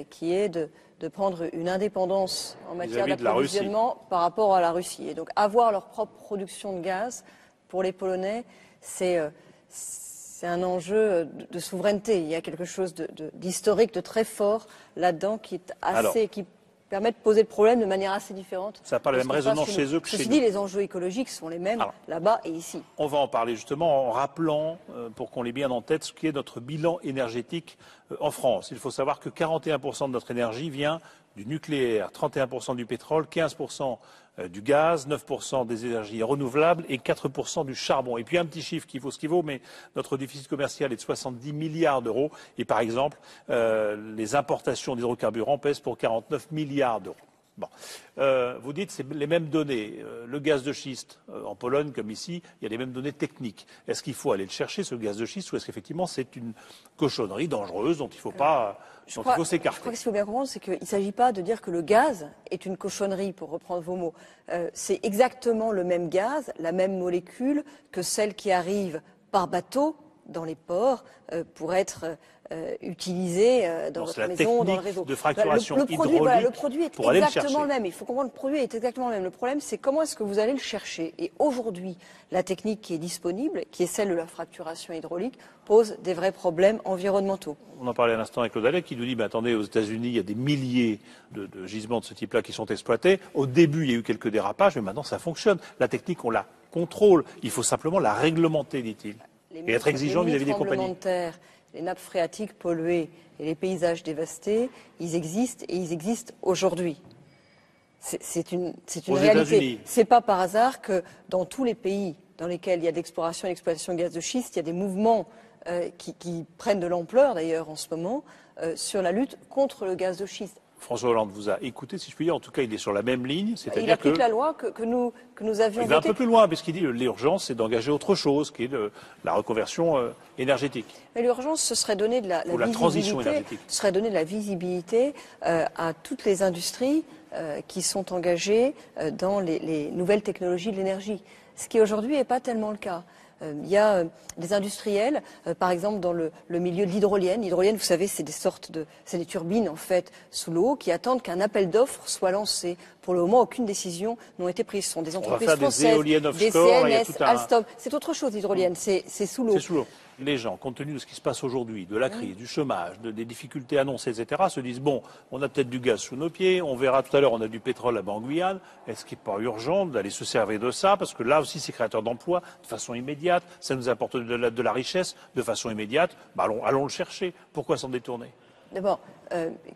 [SPEAKER 3] qui est de prendre une indépendance en matière d'approvisionnement par rapport à la Russie. Et donc avoir leur propre production de gaz, pour les Polonais, c'est un enjeu de souveraineté. Il y a quelque chose d'historique, de très fort là-dedans qui permet de poser le problème de manière assez différente.
[SPEAKER 1] Ça n'a pas la même résonance chez eux que chez nous.
[SPEAKER 3] Ceci dit, les enjeux écologiques sont les mêmes là-bas et ici.
[SPEAKER 1] On va en parler justement en rappelant, pour qu'on l'ait bien en tête, ce qui est notre bilan énergétique en France. Il faut savoir que 41% de notre énergie vient du nucléaire, 31% du pétrole, 15% du gaz, 9% des énergies renouvelables et 4% du charbon. Et puis un petit chiffre qui vaut ce qu'il vaut, mais notre déficit commercial est de 70 milliards d'euros. Et par exemple, les importations d'hydrocarbures pèsent pour 49 milliards d'euros. Bon. Vous dites c'est les mêmes données. Le gaz de schiste, en Pologne comme ici, il y a les mêmes données techniques. Est-ce qu'il faut aller le chercher, ce gaz de schiste, ou est-ce qu'effectivement c'est une cochonnerie dangereuse dont il ne faut pas s'écarter?
[SPEAKER 3] Je crois que ce qu'il faut bien comprendre, c'est qu'il ne s'agit pas de dire que le gaz est une cochonnerie, pour reprendre vos mots. C'est exactement le même gaz, la même molécule que celle qui arrive par bateau dans les ports pour être utilisée dans votre maison, dans le réseau.
[SPEAKER 1] De fracturation hydraulique
[SPEAKER 3] le produit est exactement le même. Il faut comprendre que le produit est exactement le même. Le problème, c'est comment est-ce que vous allez le chercher. Et aujourd'hui, la technique qui est disponible, qui est celle de la fracturation hydraulique, pose des vrais problèmes environnementaux.
[SPEAKER 1] On en parlait à l'instant avec Claude Allais qui nous dit, attendez, aux États-Unis, il y a des milliers de gisements de ce type-là qui sont exploités. Au début, il y a eu quelques dérapages, mais maintenant, ça fonctionne. La technique, on la contrôle. Il faut simplement la réglementer, dit-il. Et être exigeant vis-à-vis des compagnies.
[SPEAKER 3] Les nappes phréatiques polluées et les paysages dévastés, ils existent et ils existent aujourd'hui. C'est une réalité. C'est pas par hasard que dans tous les pays dans lesquels il y a de l'exploration et l'exploitation de gaz de schiste, il y a des mouvements qui prennent de l'ampleur d'ailleurs en ce moment sur la lutte contre le gaz de schiste.
[SPEAKER 1] François Hollande vous a écouté, si je puis dire. En tout cas, il est sur la même ligne.
[SPEAKER 3] Il applique la loi que nous avions votée.
[SPEAKER 1] Il va un peu plus loin, puisqu'il dit que l'urgence, c'est d'engager autre chose, qui est la reconversion énergétique.
[SPEAKER 3] Mais l'urgence, ce serait donner de la
[SPEAKER 1] transition énergétique.
[SPEAKER 3] Ce serait donner de la visibilité à toutes les industries qui sont engagées dans les nouvelles technologies de l'énergie. Ce qui aujourd'hui n'est pas tellement le cas. Il y a des industriels, par exemple dans le milieu de l'hydrolienne. L'hydrolienne, vous savez, c'est des turbines en fait sous l'eau qui attendent qu'un appel d'offres soit lancé. Pour le moment, aucune décision n'a été prise. Ce sont des entreprises françaises,
[SPEAKER 1] des éoliennes offshore,
[SPEAKER 3] CNS, Alstom. C'est autre chose, l'hydrolienne. C'est sous l'eau.
[SPEAKER 1] C'est sous l'eau. Les gens, compte tenu de ce qui se passe aujourd'hui, de la crise, du chômage, des difficultés annoncées, etc., se disent, bon, on a peut-être du gaz sous nos pieds, on verra tout à l'heure, on a du pétrole là-bas en Guyane, est-ce qu'il n'est pas urgent d'aller se servir de ça? Parce que là aussi, c'est créateur d'emplois de façon immédiate, ça nous apporte de la richesse de façon immédiate, allons le chercher. Pourquoi s'en détourner?
[SPEAKER 3] D'abord,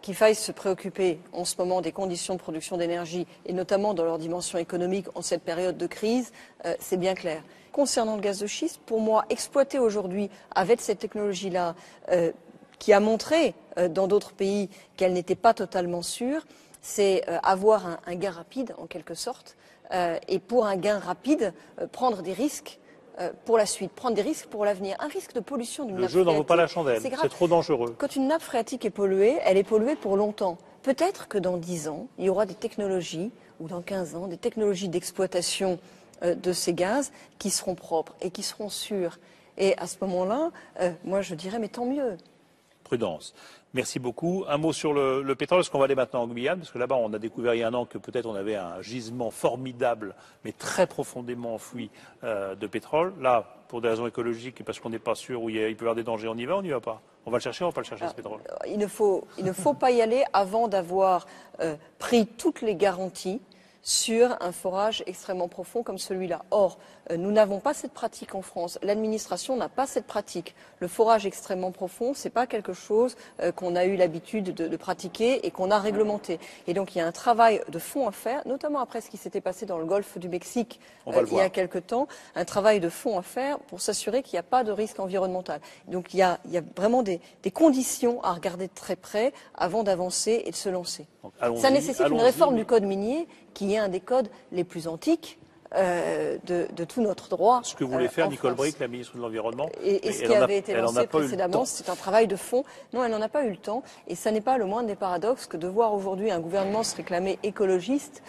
[SPEAKER 3] qu'il faille se préoccuper en ce moment des conditions de production d'énergie, et notamment dans leur dimension économique en cette période de crise, c'est bien clair. Concernant le gaz de schiste, pour moi, exploiter aujourd'hui avec cette technologie-là, qui a montré dans d'autres pays qu'elle n'était pas totalement sûre, c'est avoir un gain rapide, en quelque sorte, et pour un gain rapide, prendre des risques pour la suite, prendre des risques pour l'avenir. Un risque de pollution d'une nappe
[SPEAKER 1] phréatique. Le jeu n'en vaut pas la chandelle, c'est trop dangereux.
[SPEAKER 3] Quand une nappe phréatique est polluée, elle est polluée pour longtemps. Peut-être que dans 10 ans, il y aura des technologies, ou dans 15 ans, des technologies d'exploitation de ces gaz qui seront propres et qui seront sûrs. Et à ce moment-là, moi je dirais, mais tant mieux.
[SPEAKER 1] Prudence. Merci beaucoup. Un mot sur le pétrole, est-ce qu'on va aller maintenant en Guyane? Parce que là-bas, on a découvert il y a un an que peut-être on avait un gisement formidable, mais très profondément enfoui de pétrole. Là, pour des raisons écologiques et parce qu'on n'est pas sûr où il peut y avoir des dangers, on y va, on n'y va pas? On va le chercher, on va pas le chercher, ce pétrole?
[SPEAKER 3] Il ne faut pas y aller avant d'avoir pris toutes les garanties sur un forage extrêmement profond comme celui-là. Or, nous n'avons pas cette pratique en France. L'administration n'a pas cette pratique. Le forage extrêmement profond, ce n'est pas quelque chose qu'on a eu l'habitude de pratiquer et qu'on a réglementé. Et donc, il y a un travail de fond à faire, notamment après ce qui s'était passé dans le golfe du Mexique il y a quelque temps, un travail de fond à faire pour s'assurer qu'il n'y a pas de risque environnemental. Donc, il y a vraiment des conditions à regarder de très près avant d'avancer et de se lancer. Ça nécessite une réforme du code minier qui est un des codes les plus antiques de tout notre droit.
[SPEAKER 1] Ce que voulait faire Nicole Bricq, la ministre de l'Environnement.
[SPEAKER 3] Et ce qui avait été lancé précédemment, c'est un travail de fond. Non, elle n'en a pas eu le temps. Et ça n'est pas le moindre des paradoxes que de voir aujourd'hui un gouvernement se réclamer écologiste,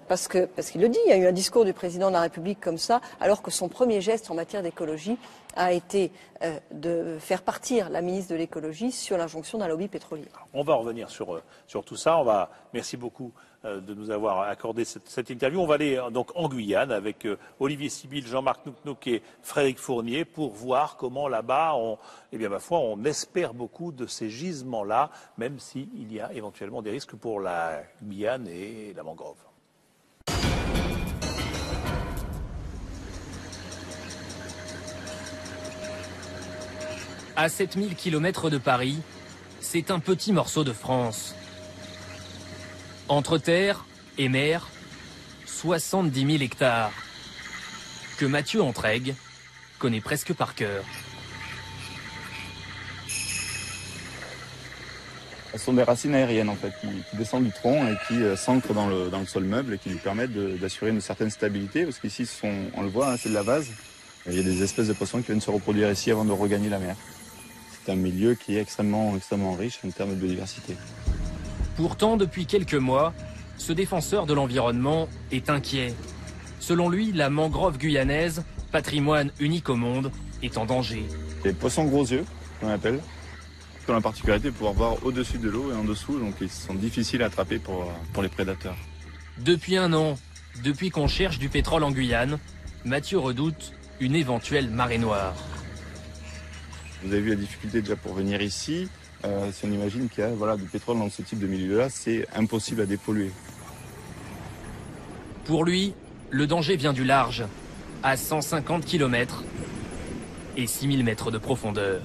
[SPEAKER 3] parce qu'il le dit, il y a eu un discours du président de la République comme ça, alors que son premier geste en matière d'écologie a été de faire partir la ministre de l'écologie sur l'injonction d'un lobby pétrolier.
[SPEAKER 1] On va revenir sur tout ça. Merci beaucoup de nous avoir accordé cette interview. On va aller donc en Guyane avec Olivier Sibyl, Jean-Marc Nouknouk et Frédéric Fournier pour voir comment là-bas, on espère beaucoup de ces gisements-là, même s'il y a éventuellement des risques pour la Guyane et la mangrove.
[SPEAKER 2] À 7000 km de Paris, c'est un petit morceau de France. Entre terre et mer, 70 000 hectares, que Mathieu Entraigues connaît presque par cœur.
[SPEAKER 13] Ce sont des racines aériennes en fait, qui descendent du tronc et qui s'ancrent dans le sol meuble et qui lui permettent d'assurer une certaine stabilité, parce qu'ici, on le voit, c'est de la vase. Il y a des espèces de poissons qui viennent se reproduire ici avant de regagner la mer. C'est un milieu qui est extrêmement riche en termes de biodiversité.
[SPEAKER 2] Pourtant, depuis quelques mois, ce défenseur de l'environnement est inquiet. Selon lui, la mangrove guyanaise, patrimoine unique au monde, est en danger.
[SPEAKER 13] Les poissons gros yeux, qu'on appelle, qui ont la particularité de pouvoir voir au-dessus de l'eau et en dessous, donc ils sont difficiles à attraper pour les prédateurs.
[SPEAKER 2] Depuis un an, depuis qu'on cherche du pétrole en Guyane, Mathieu redoute une éventuelle marée noire.
[SPEAKER 13] Vous avez vu la difficulté déjà pour venir ici. Si on imagine qu'il y a du pétrole dans ce type de milieu-là, c'est impossible à dépolluer.
[SPEAKER 2] Pour lui, le danger vient du large, à 150 km et 6000 mètres de profondeur.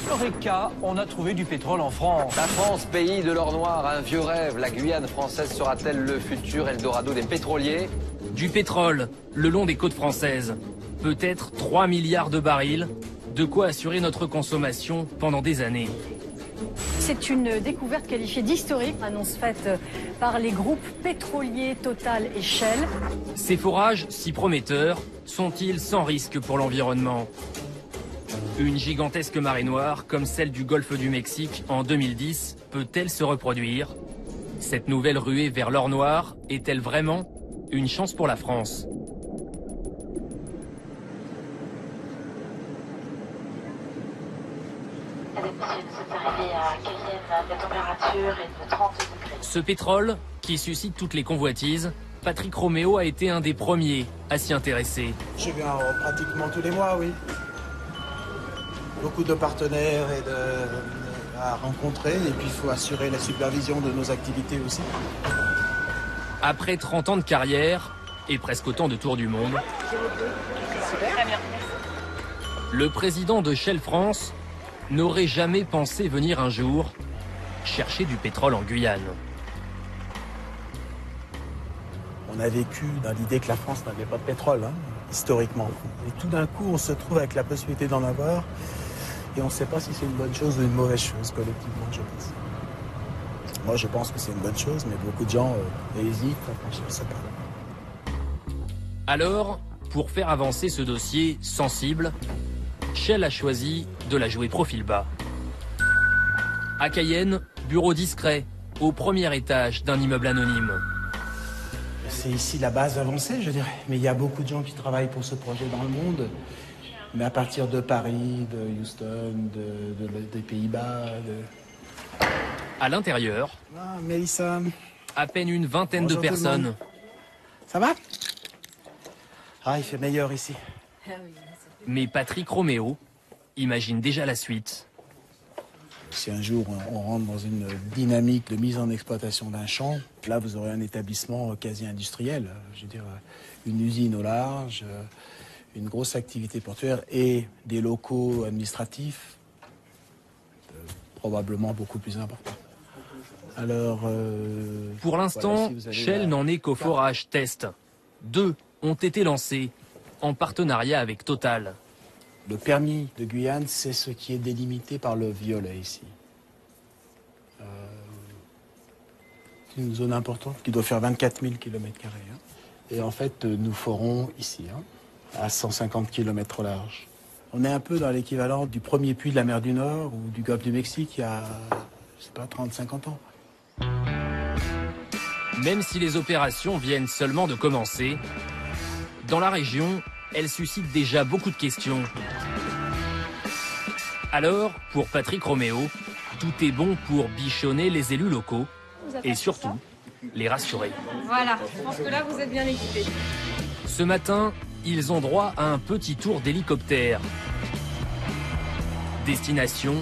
[SPEAKER 14] Eureka, on a trouvé du pétrole en France.
[SPEAKER 23] La France, pays de l'or noir, un vieux rêve. La Guyane française sera-t-elle le futur Eldorado des pétroliers?
[SPEAKER 2] Du pétrole, le long des côtes françaises. Peut-être 3 milliards de barils. De quoi assurer notre consommation pendant des années.
[SPEAKER 24] C'est une découverte qualifiée d'historique, annonce faite par les groupes pétroliers Total et Shell.
[SPEAKER 2] Ces forages, si prometteurs, sont-ils sans risque pour l'environnement? Une gigantesque marée noire, comme celle du golfe du Mexique en 2010, peut-elle se reproduire? Cette nouvelle ruée vers l'or noir est-elle vraiment une chance pour la France? Ce pétrole, qui suscite toutes les convoitises, Patrick Roméo a été un des premiers à s'y intéresser.
[SPEAKER 25] Je viens pratiquement tous les mois, oui. Beaucoup de partenaires à rencontrer, et puis il faut assurer la supervision de nos activités aussi.
[SPEAKER 2] Après 30 ans de carrière et presque autant de tours du monde, le président de Shell France n'aurait jamais pensé venir un jour chercher du pétrole en Guyane.
[SPEAKER 25] On a vécu dans l'idée que la France n'avait pas de pétrole, historiquement. Et tout d'un coup, on se trouve avec la possibilité d'en avoir, et on ne sait pas si c'est une bonne chose ou une mauvaise chose, collectivement, je pense. Moi, je pense que c'est une bonne chose, mais beaucoup de gens hésitent à franchir ce pas.
[SPEAKER 2] Alors, Pour faire avancer ce dossier sensible, Shell a choisi de la jouer profil bas. À Cayenne, bureau discret, au premier étage d'un immeuble anonyme.
[SPEAKER 25] C'est ici la base avancée, je dirais. Mais il y a beaucoup de gens qui travaillent pour ce projet dans le monde. Mais à partir de Paris, de Houston, des Pays-Bas.
[SPEAKER 2] À l'intérieur,
[SPEAKER 25] ah, Mélissa.
[SPEAKER 2] À peine une vingtaine de personnes.
[SPEAKER 25] Ça va? Ah, il fait meilleur ici.
[SPEAKER 2] Mais Patrick Roméo imagine déjà la suite.
[SPEAKER 25] Si un jour on rentre dans une dynamique de mise en exploitation d'un champ, là vous aurez un établissement quasi industriel, je veux dire une usine au large, une grosse activité portuaire et des locaux administratifs probablement beaucoup plus importants. Alors,
[SPEAKER 2] pour l'instant, voilà, si Shell n'en est qu'au forage test. 2 ont été lancés en partenariat avec Total.
[SPEAKER 25] Le permis de Guyane, c'est ce qui est délimité par le violet ici. C'est une zone importante qui doit faire 24 000 km². Hein. Et en fait, nous ferons ici, hein, à 150 km au large. On est un peu dans l'équivalent du premier puits de la mer du Nord ou du golfe du Mexique il y a, je sais pas, 30-50 ans.
[SPEAKER 2] Même si les opérations viennent seulement de commencer, dans la région, elles suscitent déjà beaucoup de questions. Alors, pour Patrick Roméo, tout est bon pour bichonner les élus locaux et surtout les rassurer.
[SPEAKER 17] Voilà, je pense que là vous êtes bien équipés.
[SPEAKER 2] Ce matin, ils ont droit à un petit tour d'hélicoptère. Destination,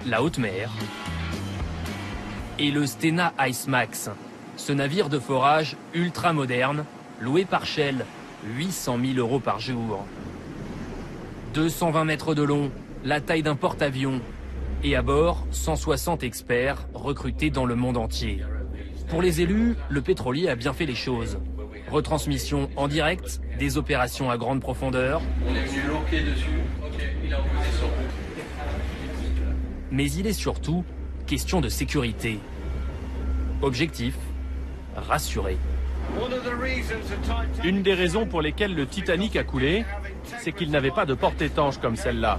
[SPEAKER 2] la haute mer. Et le Stena Ice Max, ce navire de forage ultra moderne, loué par Shell, 800 000 € par jour. 220 mètres de long, la taille d'un porte-avions. Et à bord, 160 experts recrutés dans le monde entier. Pour les élus, le pétrolier a bien fait les choses. Retransmission en direct, des opérations à grande profondeur.
[SPEAKER 6] On est venu loquer dessus. Ok, il a posé sur vous.
[SPEAKER 2] Mais il est surtout question de sécurité. Objectif, rassurer.
[SPEAKER 1] Une des raisons pour lesquelles le Titanic a coulé, c'est qu'il n'avait pas de porte étanche comme celle-là.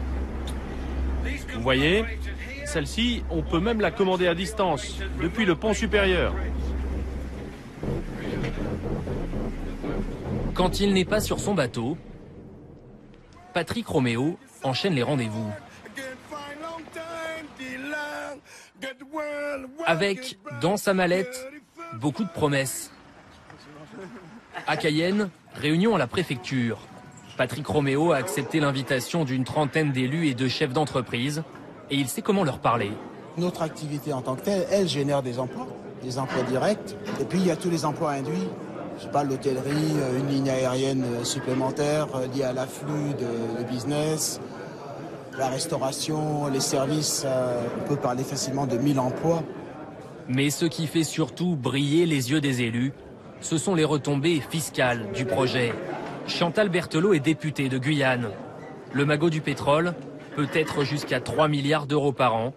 [SPEAKER 1] Vous voyez, celle-ci, on peut même la commander à distance, depuis le pont supérieur.
[SPEAKER 2] Quand il n'est pas sur son bateau, Patrick Roméo enchaîne les rendez-vous. Avec, dans sa mallette, beaucoup de promesses. À Cayenne, réunion à la préfecture. Patrick Roméo a accepté l'invitation d'une trentaine d'élus et de chefs d'entreprise, et il sait comment leur parler.
[SPEAKER 25] Notre activité en tant que telle, elle génère des emplois directs, et puis il y a tous les emplois induits. Je sais pas, l'hôtellerie, une ligne aérienne supplémentaire liée à l'afflux de business, la restauration, les services, on peut parler facilement de 1000 emplois.
[SPEAKER 2] Mais ce qui fait surtout briller les yeux des élus, ce sont les retombées fiscales du projet. Chantal Berthelot est députée de Guyane. Le magot du pétrole peut être jusqu'à 3 milliards d'euros par an.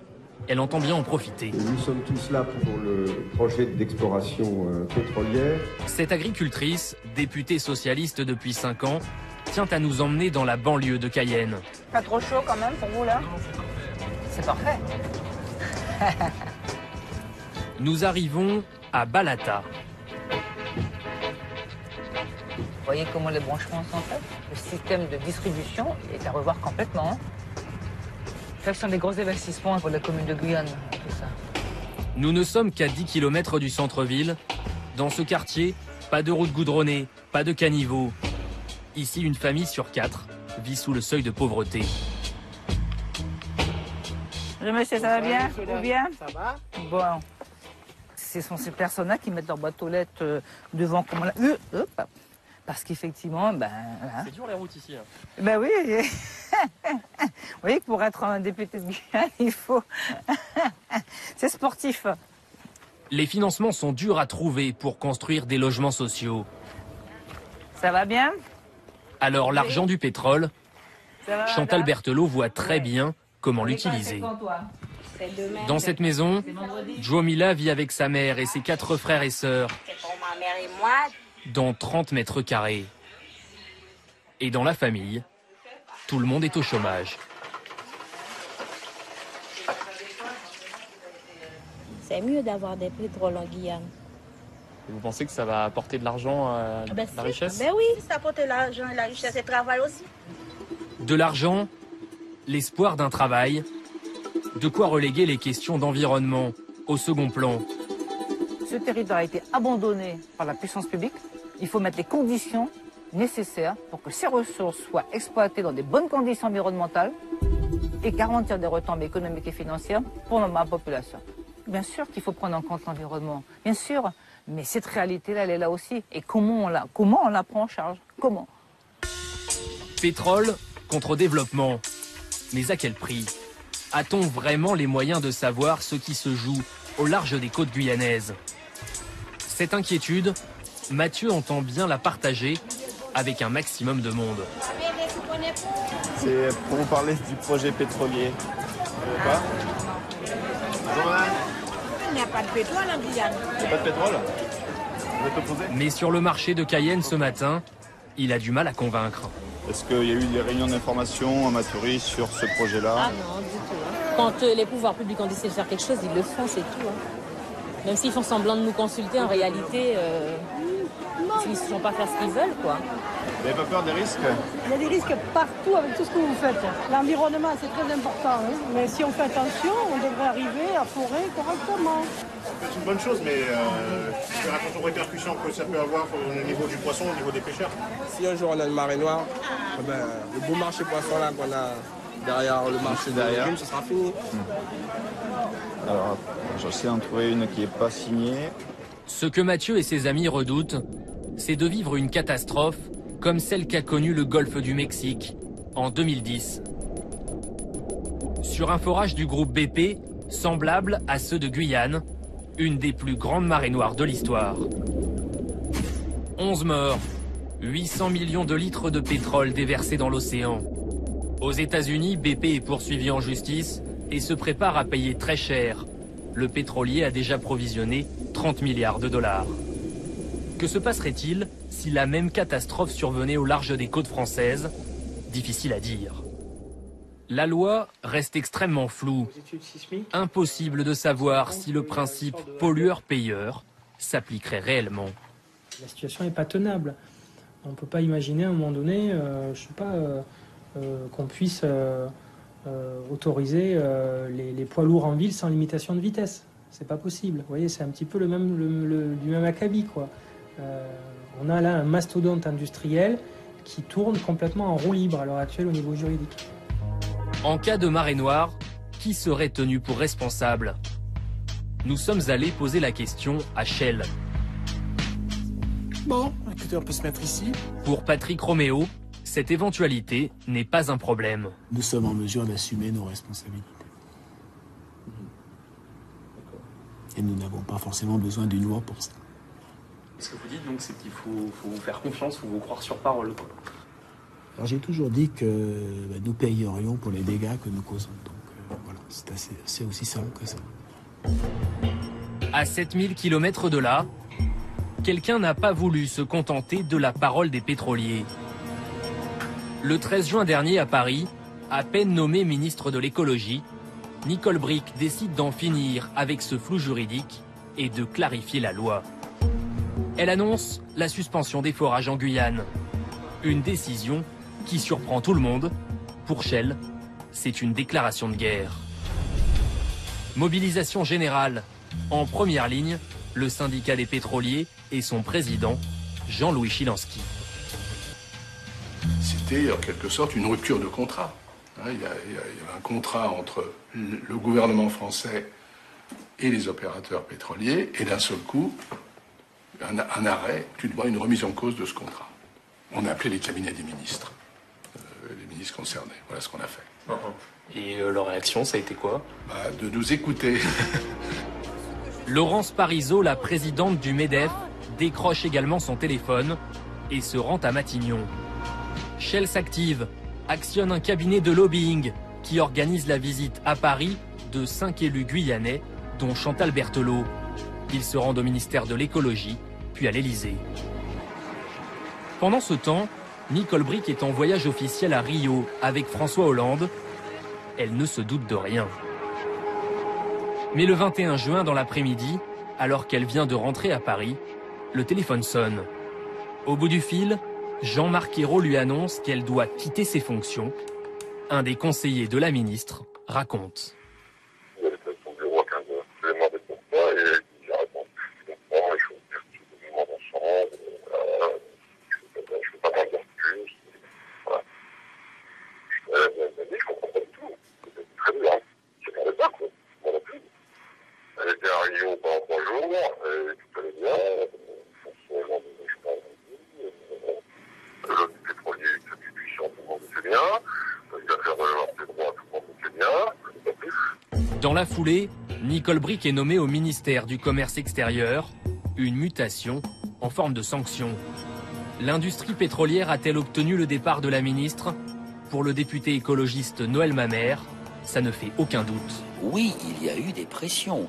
[SPEAKER 2] Elle entend bien en profiter.
[SPEAKER 7] Nous sommes tous là pour le projet d'exploration pétrolière.
[SPEAKER 2] Cette agricultrice, députée socialiste depuis 5 ans, tient à nous emmener dans la banlieue de Cayenne.
[SPEAKER 17] Pas trop chaud quand même pour vous là? C'est parfait.
[SPEAKER 2] Nous arrivons à Balata.
[SPEAKER 9] Vous voyez comment les branchements sont faits? Le système de distribution est à revoir complètement. Hein. Ça, ce sont des gros investissements pour la commune de Guyane, tout ça.
[SPEAKER 2] Nous ne sommes qu'à 10 km du centre-ville. Dans ce quartier, pas de route goudronnée, pas de caniveau. Ici, une famille sur 4 vit sous le seuil de pauvreté.
[SPEAKER 9] Monsieur, ça va bien? Ou bien?
[SPEAKER 25] Ça va?
[SPEAKER 9] Bon. Ce sont ces personnes-là qui mettent leur boîte aux lettres devant comme là. Parce qu'effectivement, ben... Hein.
[SPEAKER 2] C'est dur les routes ici. Hein.
[SPEAKER 9] Ben oui. Vous voyez que pour être un député de Guyane, il faut... C'est sportif.
[SPEAKER 2] Les financements sont durs à trouver pour construire des logements sociaux.
[SPEAKER 9] Ça va bien?
[SPEAKER 2] Alors l'argent du pétrole, Chantal Berthelot voit très bien comment l'utiliser. Dans cette maison, Joe Mila vit avec sa mère et ses 4 frères et sœurs. C'est pour ma mère et moi. Dans 30 mètres carrés. Et dans la famille, tout le monde est au chômage.
[SPEAKER 8] C'est mieux d'avoir des pétroles en Guyane.
[SPEAKER 2] Et vous pensez que ça va apporter de l'argent, la richesse?
[SPEAKER 8] Ben oui, ça apporte de l'argent et la richesse et le travail aussi.
[SPEAKER 2] De l'argent, l'espoir d'un travail, de quoi reléguer les questions d'environnement au second plan.
[SPEAKER 9] Ce territoire a été abandonné par la puissance publique. Il faut mettre les conditions nécessaires pour que ces ressources soient exploitées dans des bonnes conditions environnementales et garantir des retombées économiques et financières pour ma population. Bien sûr qu'il faut prendre en compte l'environnement, bien sûr, mais cette réalité-là, elle est là aussi. Et comment on la prend en charge? Comment?
[SPEAKER 2] Pétrole contre développement. Mais à quel prix? A-t-on vraiment les moyens de savoir ce qui se joue au large des côtes guyanaises? Cette inquiétude, Mathieu entend bien la partager avec un maximum de monde.
[SPEAKER 13] C'est pour vous parler du projet pétrolier. Pas Bonjour madame.
[SPEAKER 8] Il n'y a pas de pétrole en Guyane.
[SPEAKER 13] Il n'y a pas de pétrole? Vous êtes opposé?
[SPEAKER 2] Mais sur le marché de Cayenne ce matin, il a du mal à convaincre.
[SPEAKER 13] Est-ce qu'il y a eu des réunions d'information à Mathury sur ce projet-là?
[SPEAKER 10] Ah non, du tout. Quand les pouvoirs publics ont décidé de faire quelque chose, ils le font, c'est tout. Même s'ils font semblant de nous consulter, en réalité, ils ne sont pas faire ce qu'ils veulent, quoi.
[SPEAKER 13] Vous n'avez pas peur des risques?
[SPEAKER 24] Il y a des risques partout avec tout ce que vous faites. L'environnement, c'est très important. Hein. Mais si on fait attention, on devrait arriver à forer correctement.
[SPEAKER 15] C'est une bonne chose, mais faire attention aux répercussions que ça peut avoir au niveau du poisson, au niveau des pêcheurs.
[SPEAKER 16] Si un jour on a le marée noire, le beau marché poisson là qu'on a derrière le marché des légumes, ce sera fini.
[SPEAKER 13] Alors, j'essaie d'en trouver une qui n'est pas signée.
[SPEAKER 2] Ce que Mathieu et ses amis redoutent, c'est de vivre une catastrophe comme celle qu'a connue le golfe du Mexique en 2010. Sur un forage du groupe BP, semblable à ceux de Guyane, une des plus grandes marées noires de l'histoire. 11 morts, 800 millions de litres de pétrole déversés dans l'océan. Aux États-Unis, BP est poursuivi en justice et se prépare à payer très cher. Le pétrolier a déjà provisionné 30 milliards de dollars. Que se passerait-il si la même catastrophe survenait au large des côtes françaises? Difficile à dire. La loi reste extrêmement floue. Impossible de savoir si le principe pollueur-payeur s'appliquerait réellement.
[SPEAKER 18] La situation n'est pas tenable. On ne peut pas imaginer à un moment donné, qu'on puisse autoriser les poids lourds en ville sans limitation de vitesse. C'est pas possible. Vous voyez, c'est un petit peu du même acabit, quoi. On a là un mastodonte industriel qui tourne complètement en roue libre à l'heure actuelle au niveau juridique.
[SPEAKER 2] En cas de marée noire, qui serait tenu pour responsable? Nous sommes allés poser la question à Shell.
[SPEAKER 25] Bon, écoutez, on peut se mettre ici.
[SPEAKER 2] Pour Patrick Roméo, cette éventualité n'est pas un problème.
[SPEAKER 25] Nous sommes en mesure d'assumer nos responsabilités. Et nous n'avons pas forcément besoin d'une loi pour ça.
[SPEAKER 26] Ce que vous dites donc, c'est qu'il faut vous faire confiance, il faut vous croire sur parole, quoi.
[SPEAKER 25] Alors j'ai toujours dit que nous payerions pour les dégâts que nous causons. Donc voilà, c'est aussi simple que ça.
[SPEAKER 2] À 7000 km de là, quelqu'un n'a pas voulu se contenter de la parole des pétroliers. Le 13 juin dernier à Paris, à peine nommée ministre de l'écologie, Nicole Bricq décide d'en finir avec ce flou juridique et de clarifier la loi. Elle annonce la suspension des forages en Guyane. Une décision qui surprend tout le monde. Pour Shell, c'est une déclaration de guerre. Mobilisation générale. En première ligne, le syndicat des pétroliers et son président, Jean-Louis Chilansky.
[SPEAKER 27] C'était en quelque sorte une rupture de contrat. Il y avait un contrat entre le gouvernement français et les opérateurs pétroliers, et d'un seul coup, un arrêt, une remise en cause de ce contrat. On a appelé les cabinets des ministres, les ministres concernés. Voilà ce qu'on a fait.
[SPEAKER 26] Et leur réaction, ça a été quoi?
[SPEAKER 27] De nous écouter.
[SPEAKER 2] Laurence Parisot, la présidente du MEDEF, décroche également son téléphone et se rend à Matignon. Shell s'active, actionne un cabinet de lobbying qui organise la visite à Paris de 5 élus guyanais, dont Chantal Berthelot. Ils se rendent au ministère de l'écologie, puis à l'Élysée. Pendant ce temps, Nicole Bricq est en voyage officiel à Rio avec François Hollande. Elle ne se doute de rien. Mais le 21 juin, dans l'après-midi, alors qu'elle vient de rentrer à Paris, le téléphone sonne. Au bout du fil, Jean-Marc Ayrault lui annonce qu'elle doit quitter ses fonctions. Un des conseillers de la ministre raconte. Dans la foulée, Nicole Bricq est nommée au ministère du Commerce extérieur, une mutation en forme de sanction. L'industrie pétrolière a-t-elle obtenu le départ de la ministre? Pour le député écologiste Noël Mamère, ça ne fait aucun doute.
[SPEAKER 4] Oui, il y a eu des pressions.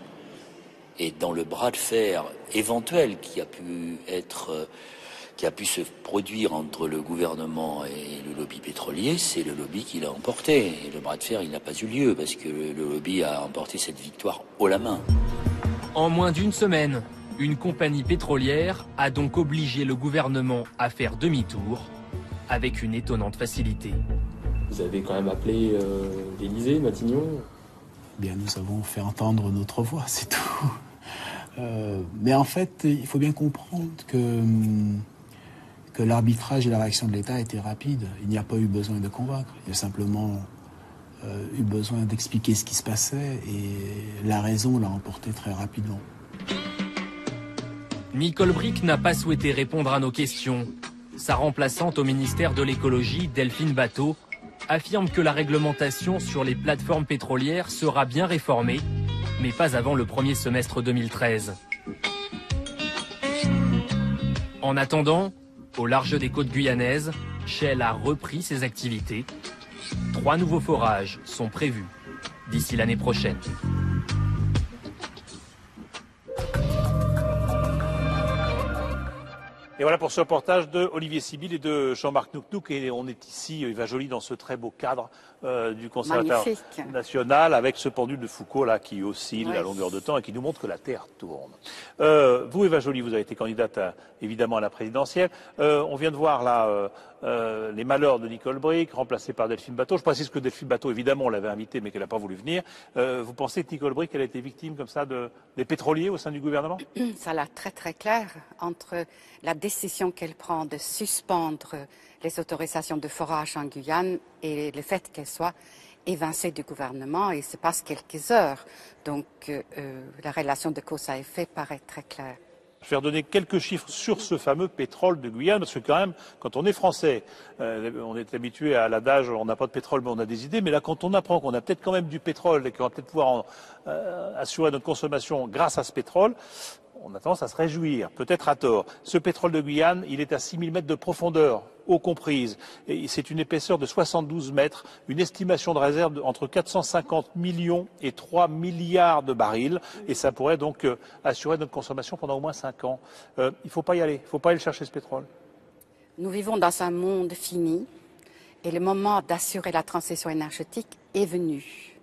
[SPEAKER 4] Et dans le bras de fer éventuel qui a pu se produire entre le gouvernement et le lobby pétrolier, c'est le lobby qui l'a emporté. Et le bras de fer, il n'a pas eu lieu parce que le lobby a emporté cette victoire haut la main.
[SPEAKER 2] En moins d'une semaine, une compagnie pétrolière a donc obligé le gouvernement à faire demi-tour avec une étonnante facilité.
[SPEAKER 5] Vous avez quand même appelé l'Élysée, Matignon?
[SPEAKER 25] Bien, nous avons fait entendre notre voix, c'est tout. Mais en fait, il faut bien comprendre que l'arbitrage et la réaction de l'État a été rapide. Il n'y a pas eu besoin de convaincre. Il y a simplement eu besoin d'expliquer ce qui se passait et la raison l'a emporté très rapidement.
[SPEAKER 2] Nicole Bricq n'a pas souhaité répondre à nos questions. Sa remplaçante au ministère de l'écologie, Delphine Batho, affirme que la réglementation sur les plateformes pétrolières sera bien réformée, mais pas avant le premier semestre 2013. En attendant, au large des côtes guyanaises, Shell a repris ses activités. 3 nouveaux forages sont prévus d'ici l'année prochaine.
[SPEAKER 1] Et voilà pour ce reportage de Olivier Sibyl et de Jean-Marc Nouknouk. Et on est ici, Eva Joly, dans ce très beau cadre du Conservatoire national, avec ce pendule de Foucault là qui oscille à longueur de temps et qui nous montre que la Terre tourne. Vous, Eva Joly, vous avez été candidate évidemment à la présidentielle. On vient de voir là les malheurs de Nicole Bricq, remplacée par Delphine Batho. Je précise que Delphine Batho, évidemment, on l'avait invitée, mais qu'elle n'a pas voulu venir. Vous pensez que Nicole Bricq, elle a été victime comme ça des pétroliers au sein du gouvernement?
[SPEAKER 11] Ça l'a très clair entre la décision qu'elle prend de suspendre les autorisations de forage en Guyane et le fait qu'elle soit évincée du gouvernement. Il se passe quelques heures. Donc la relation de cause à effet paraît très claire.
[SPEAKER 1] Je vais redonner quelques chiffres sur ce fameux pétrole de Guyane, parce que quand même, quand on est français, on est habitué à l'adage, on n'a pas de pétrole, mais on a des idées. Mais là, quand on apprend qu'on a peut-être quand même du pétrole et qu'on va peut-être pouvoir assurer notre consommation grâce à ce pétrole, on a tendance à se réjouir, peut-être à tort. Ce pétrole de Guyane, il est à 6000 mètres de profondeur, eau comprise. Et c'est une épaisseur de 72 mètres, une estimation de réserve entre 450 millions et 3 milliards de barils. Et ça pourrait donc assurer notre consommation pendant au moins 5 ans. Il ne faut pas y aller, il ne faut pas aller chercher ce pétrole.
[SPEAKER 11] Nous vivons dans un monde fini et le moment d'assurer la transition énergétique est venu.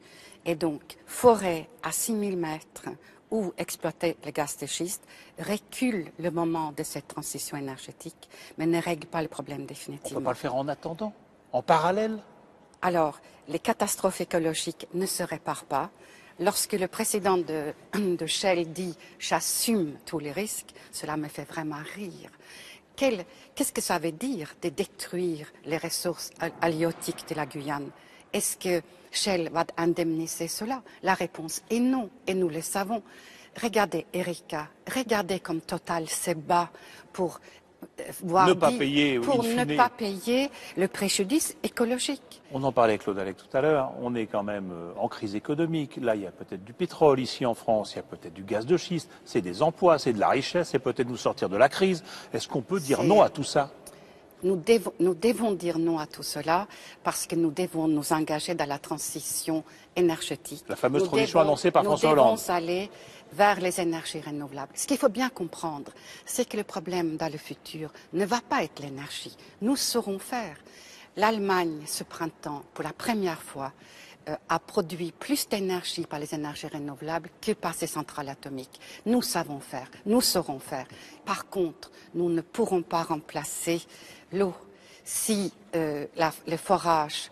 [SPEAKER 11] Et donc, forêt à 6000 mètres, ou exploiter le gaz de schiste recule le moment de cette transition énergétique, mais ne règle pas le problème définitivement.
[SPEAKER 1] On ne peut pas le faire en attendant, en parallèle?
[SPEAKER 11] Alors, les catastrophes écologiques ne se réparent pas. Lorsque le président de Shell dit « j'assume tous les risques », cela me fait vraiment rire. Qu'est-ce que ça veut dire de détruire les ressources halieutiques de la Guyane? Est-ce que Shell va indemniser cela? La réponse est non, et nous le savons. Regardez Erika, regardez comme Total se bat pour
[SPEAKER 1] ne pas payer
[SPEAKER 11] le préjudice écologique.
[SPEAKER 1] On en parlait avec Claude Allègre tout à l'heure, on est quand même en crise économique. Là, il y a peut-être du pétrole, ici en France, il y a peut-être du gaz de schiste, c'est des emplois, c'est de la richesse, c'est peut-être nous sortir de la crise. Est-ce qu'on peut dire non à tout ça?
[SPEAKER 11] nous devons dire non à tout cela parce que nous devons nous engager dans la transition énergétique.
[SPEAKER 1] La fameuse transition annoncée par François Hollande.
[SPEAKER 11] Nous devons aller vers les énergies renouvelables. Ce qu'il faut bien comprendre, c'est que le problème dans le futur ne va pas être l'énergie. Nous saurons faire. L'Allemagne, ce printemps, pour la première fois, a produit plus d'énergie par les énergies renouvelables que par ses centrales atomiques. Nous savons faire, nous saurons faire. Par contre, nous ne pourrons pas remplacer l'eau. Si le forage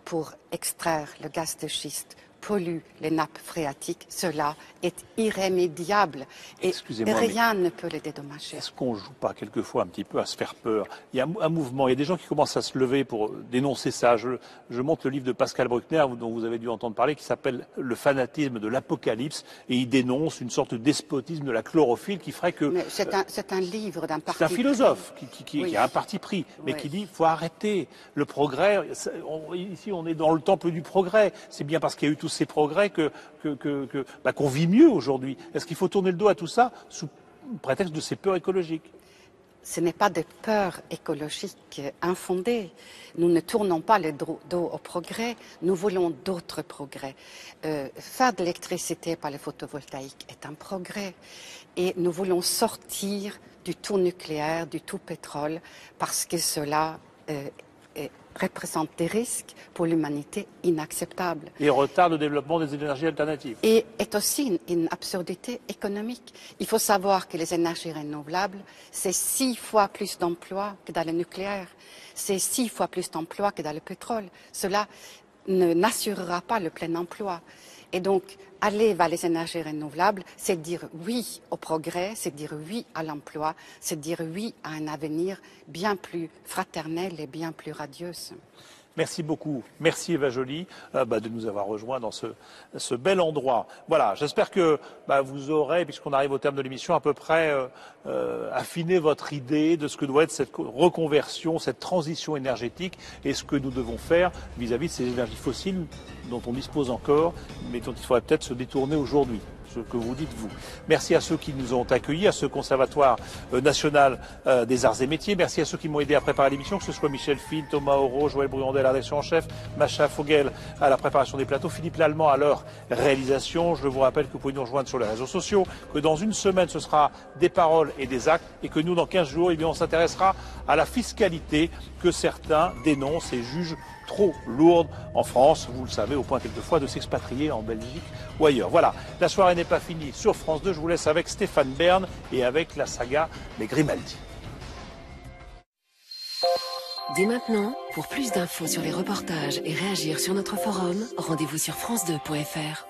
[SPEAKER 11] pour extraire le gaz de schiste pollue les nappes phréatiques, cela est irrémédiable et rien ne peut les dédommager.
[SPEAKER 1] Est-ce qu'on ne joue pas quelquefois un petit peu à se faire peur? Il y a un mouvement, il y a des gens qui commencent à se lever pour dénoncer ça. Je montre le livre de Pascal Bruckner, dont vous avez dû entendre parler, qui s'appelle « Le fanatisme de l'apocalypse » et il dénonce une sorte de despotisme de la chorophile qui ferait que...
[SPEAKER 11] C'est un livre d'un parti...
[SPEAKER 1] C'est un philosophe qui
[SPEAKER 11] oui.
[SPEAKER 1] a un parti pris, mais
[SPEAKER 11] oui.
[SPEAKER 1] qui dit qu'il faut arrêter le progrès. Ici, on est dans le temple du progrès. C'est bien parce qu'il y a eu tous ces progrès qu'on vit mieux aujourd'hui. Est-ce qu'il faut tourner le dos à tout ça sous prétexte de ces peurs écologiques?
[SPEAKER 11] Ce n'est pas des peurs écologiques infondées. Nous ne tournons pas le dos au progrès, nous voulons d'autres progrès. Faire de l'électricité par le photovoltaïque est un progrès. Et nous voulons sortir du tout nucléaire, du tout pétrole, parce que cela représente des risques pour l'humanité inacceptables.
[SPEAKER 1] Et retarde le développement des énergies alternatives.
[SPEAKER 11] Et est aussi une absurdité économique. Il faut savoir que les énergies renouvelables, c'est 6 fois plus d'emplois que dans le nucléaire. C'est 6 fois plus d'emplois que dans le pétrole. Cela n'assurera pas le plein emploi. Et donc, aller vers les énergies renouvelables, c'est dire oui au progrès, c'est dire oui à l'emploi, c'est dire oui à un avenir bien plus fraternel et bien plus radieux.
[SPEAKER 1] Merci beaucoup. Merci Eva Joly de nous avoir rejoints dans ce bel endroit. Voilà, j'espère que vous aurez, puisqu'on arrive au terme de l'émission, à peu près affiné votre idée de ce que doit être cette reconversion, cette transition énergétique et ce que nous devons faire vis-à-vis de ces énergies fossiles dont on dispose encore, mais dont il faudrait peut-être se détourner aujourd'hui. Ce que vous dites, vous. Merci à ceux qui nous ont accueillis, à ce Conservatoire national des arts et métiers. Merci à ceux qui m'ont aidé à préparer l'émission, que ce soit Michel Fil, Thomas Auro, Joël Bruyandel à la rédaction en chef, Macha Fogel à la préparation des plateaux, Philippe Lallemand à leur réalisation. Je vous rappelle que vous pouvez nous rejoindre sur les réseaux sociaux, que dans une semaine, ce sera des paroles et des actes, et que nous, dans 15 jours, on s'intéressera à la fiscalité que certains dénoncent et jugent trop lourde en France, vous le savez, au point quelquefois de s'expatrier en Belgique ou ailleurs. Voilà, la soirée n'est pas finie sur France 2, je vous laisse avec Stéphane Bern et avec la saga des Grimaldi.
[SPEAKER 3] Dès maintenant, pour plus d'infos sur les reportages et réagir sur notre forum, rendez-vous sur france2.fr.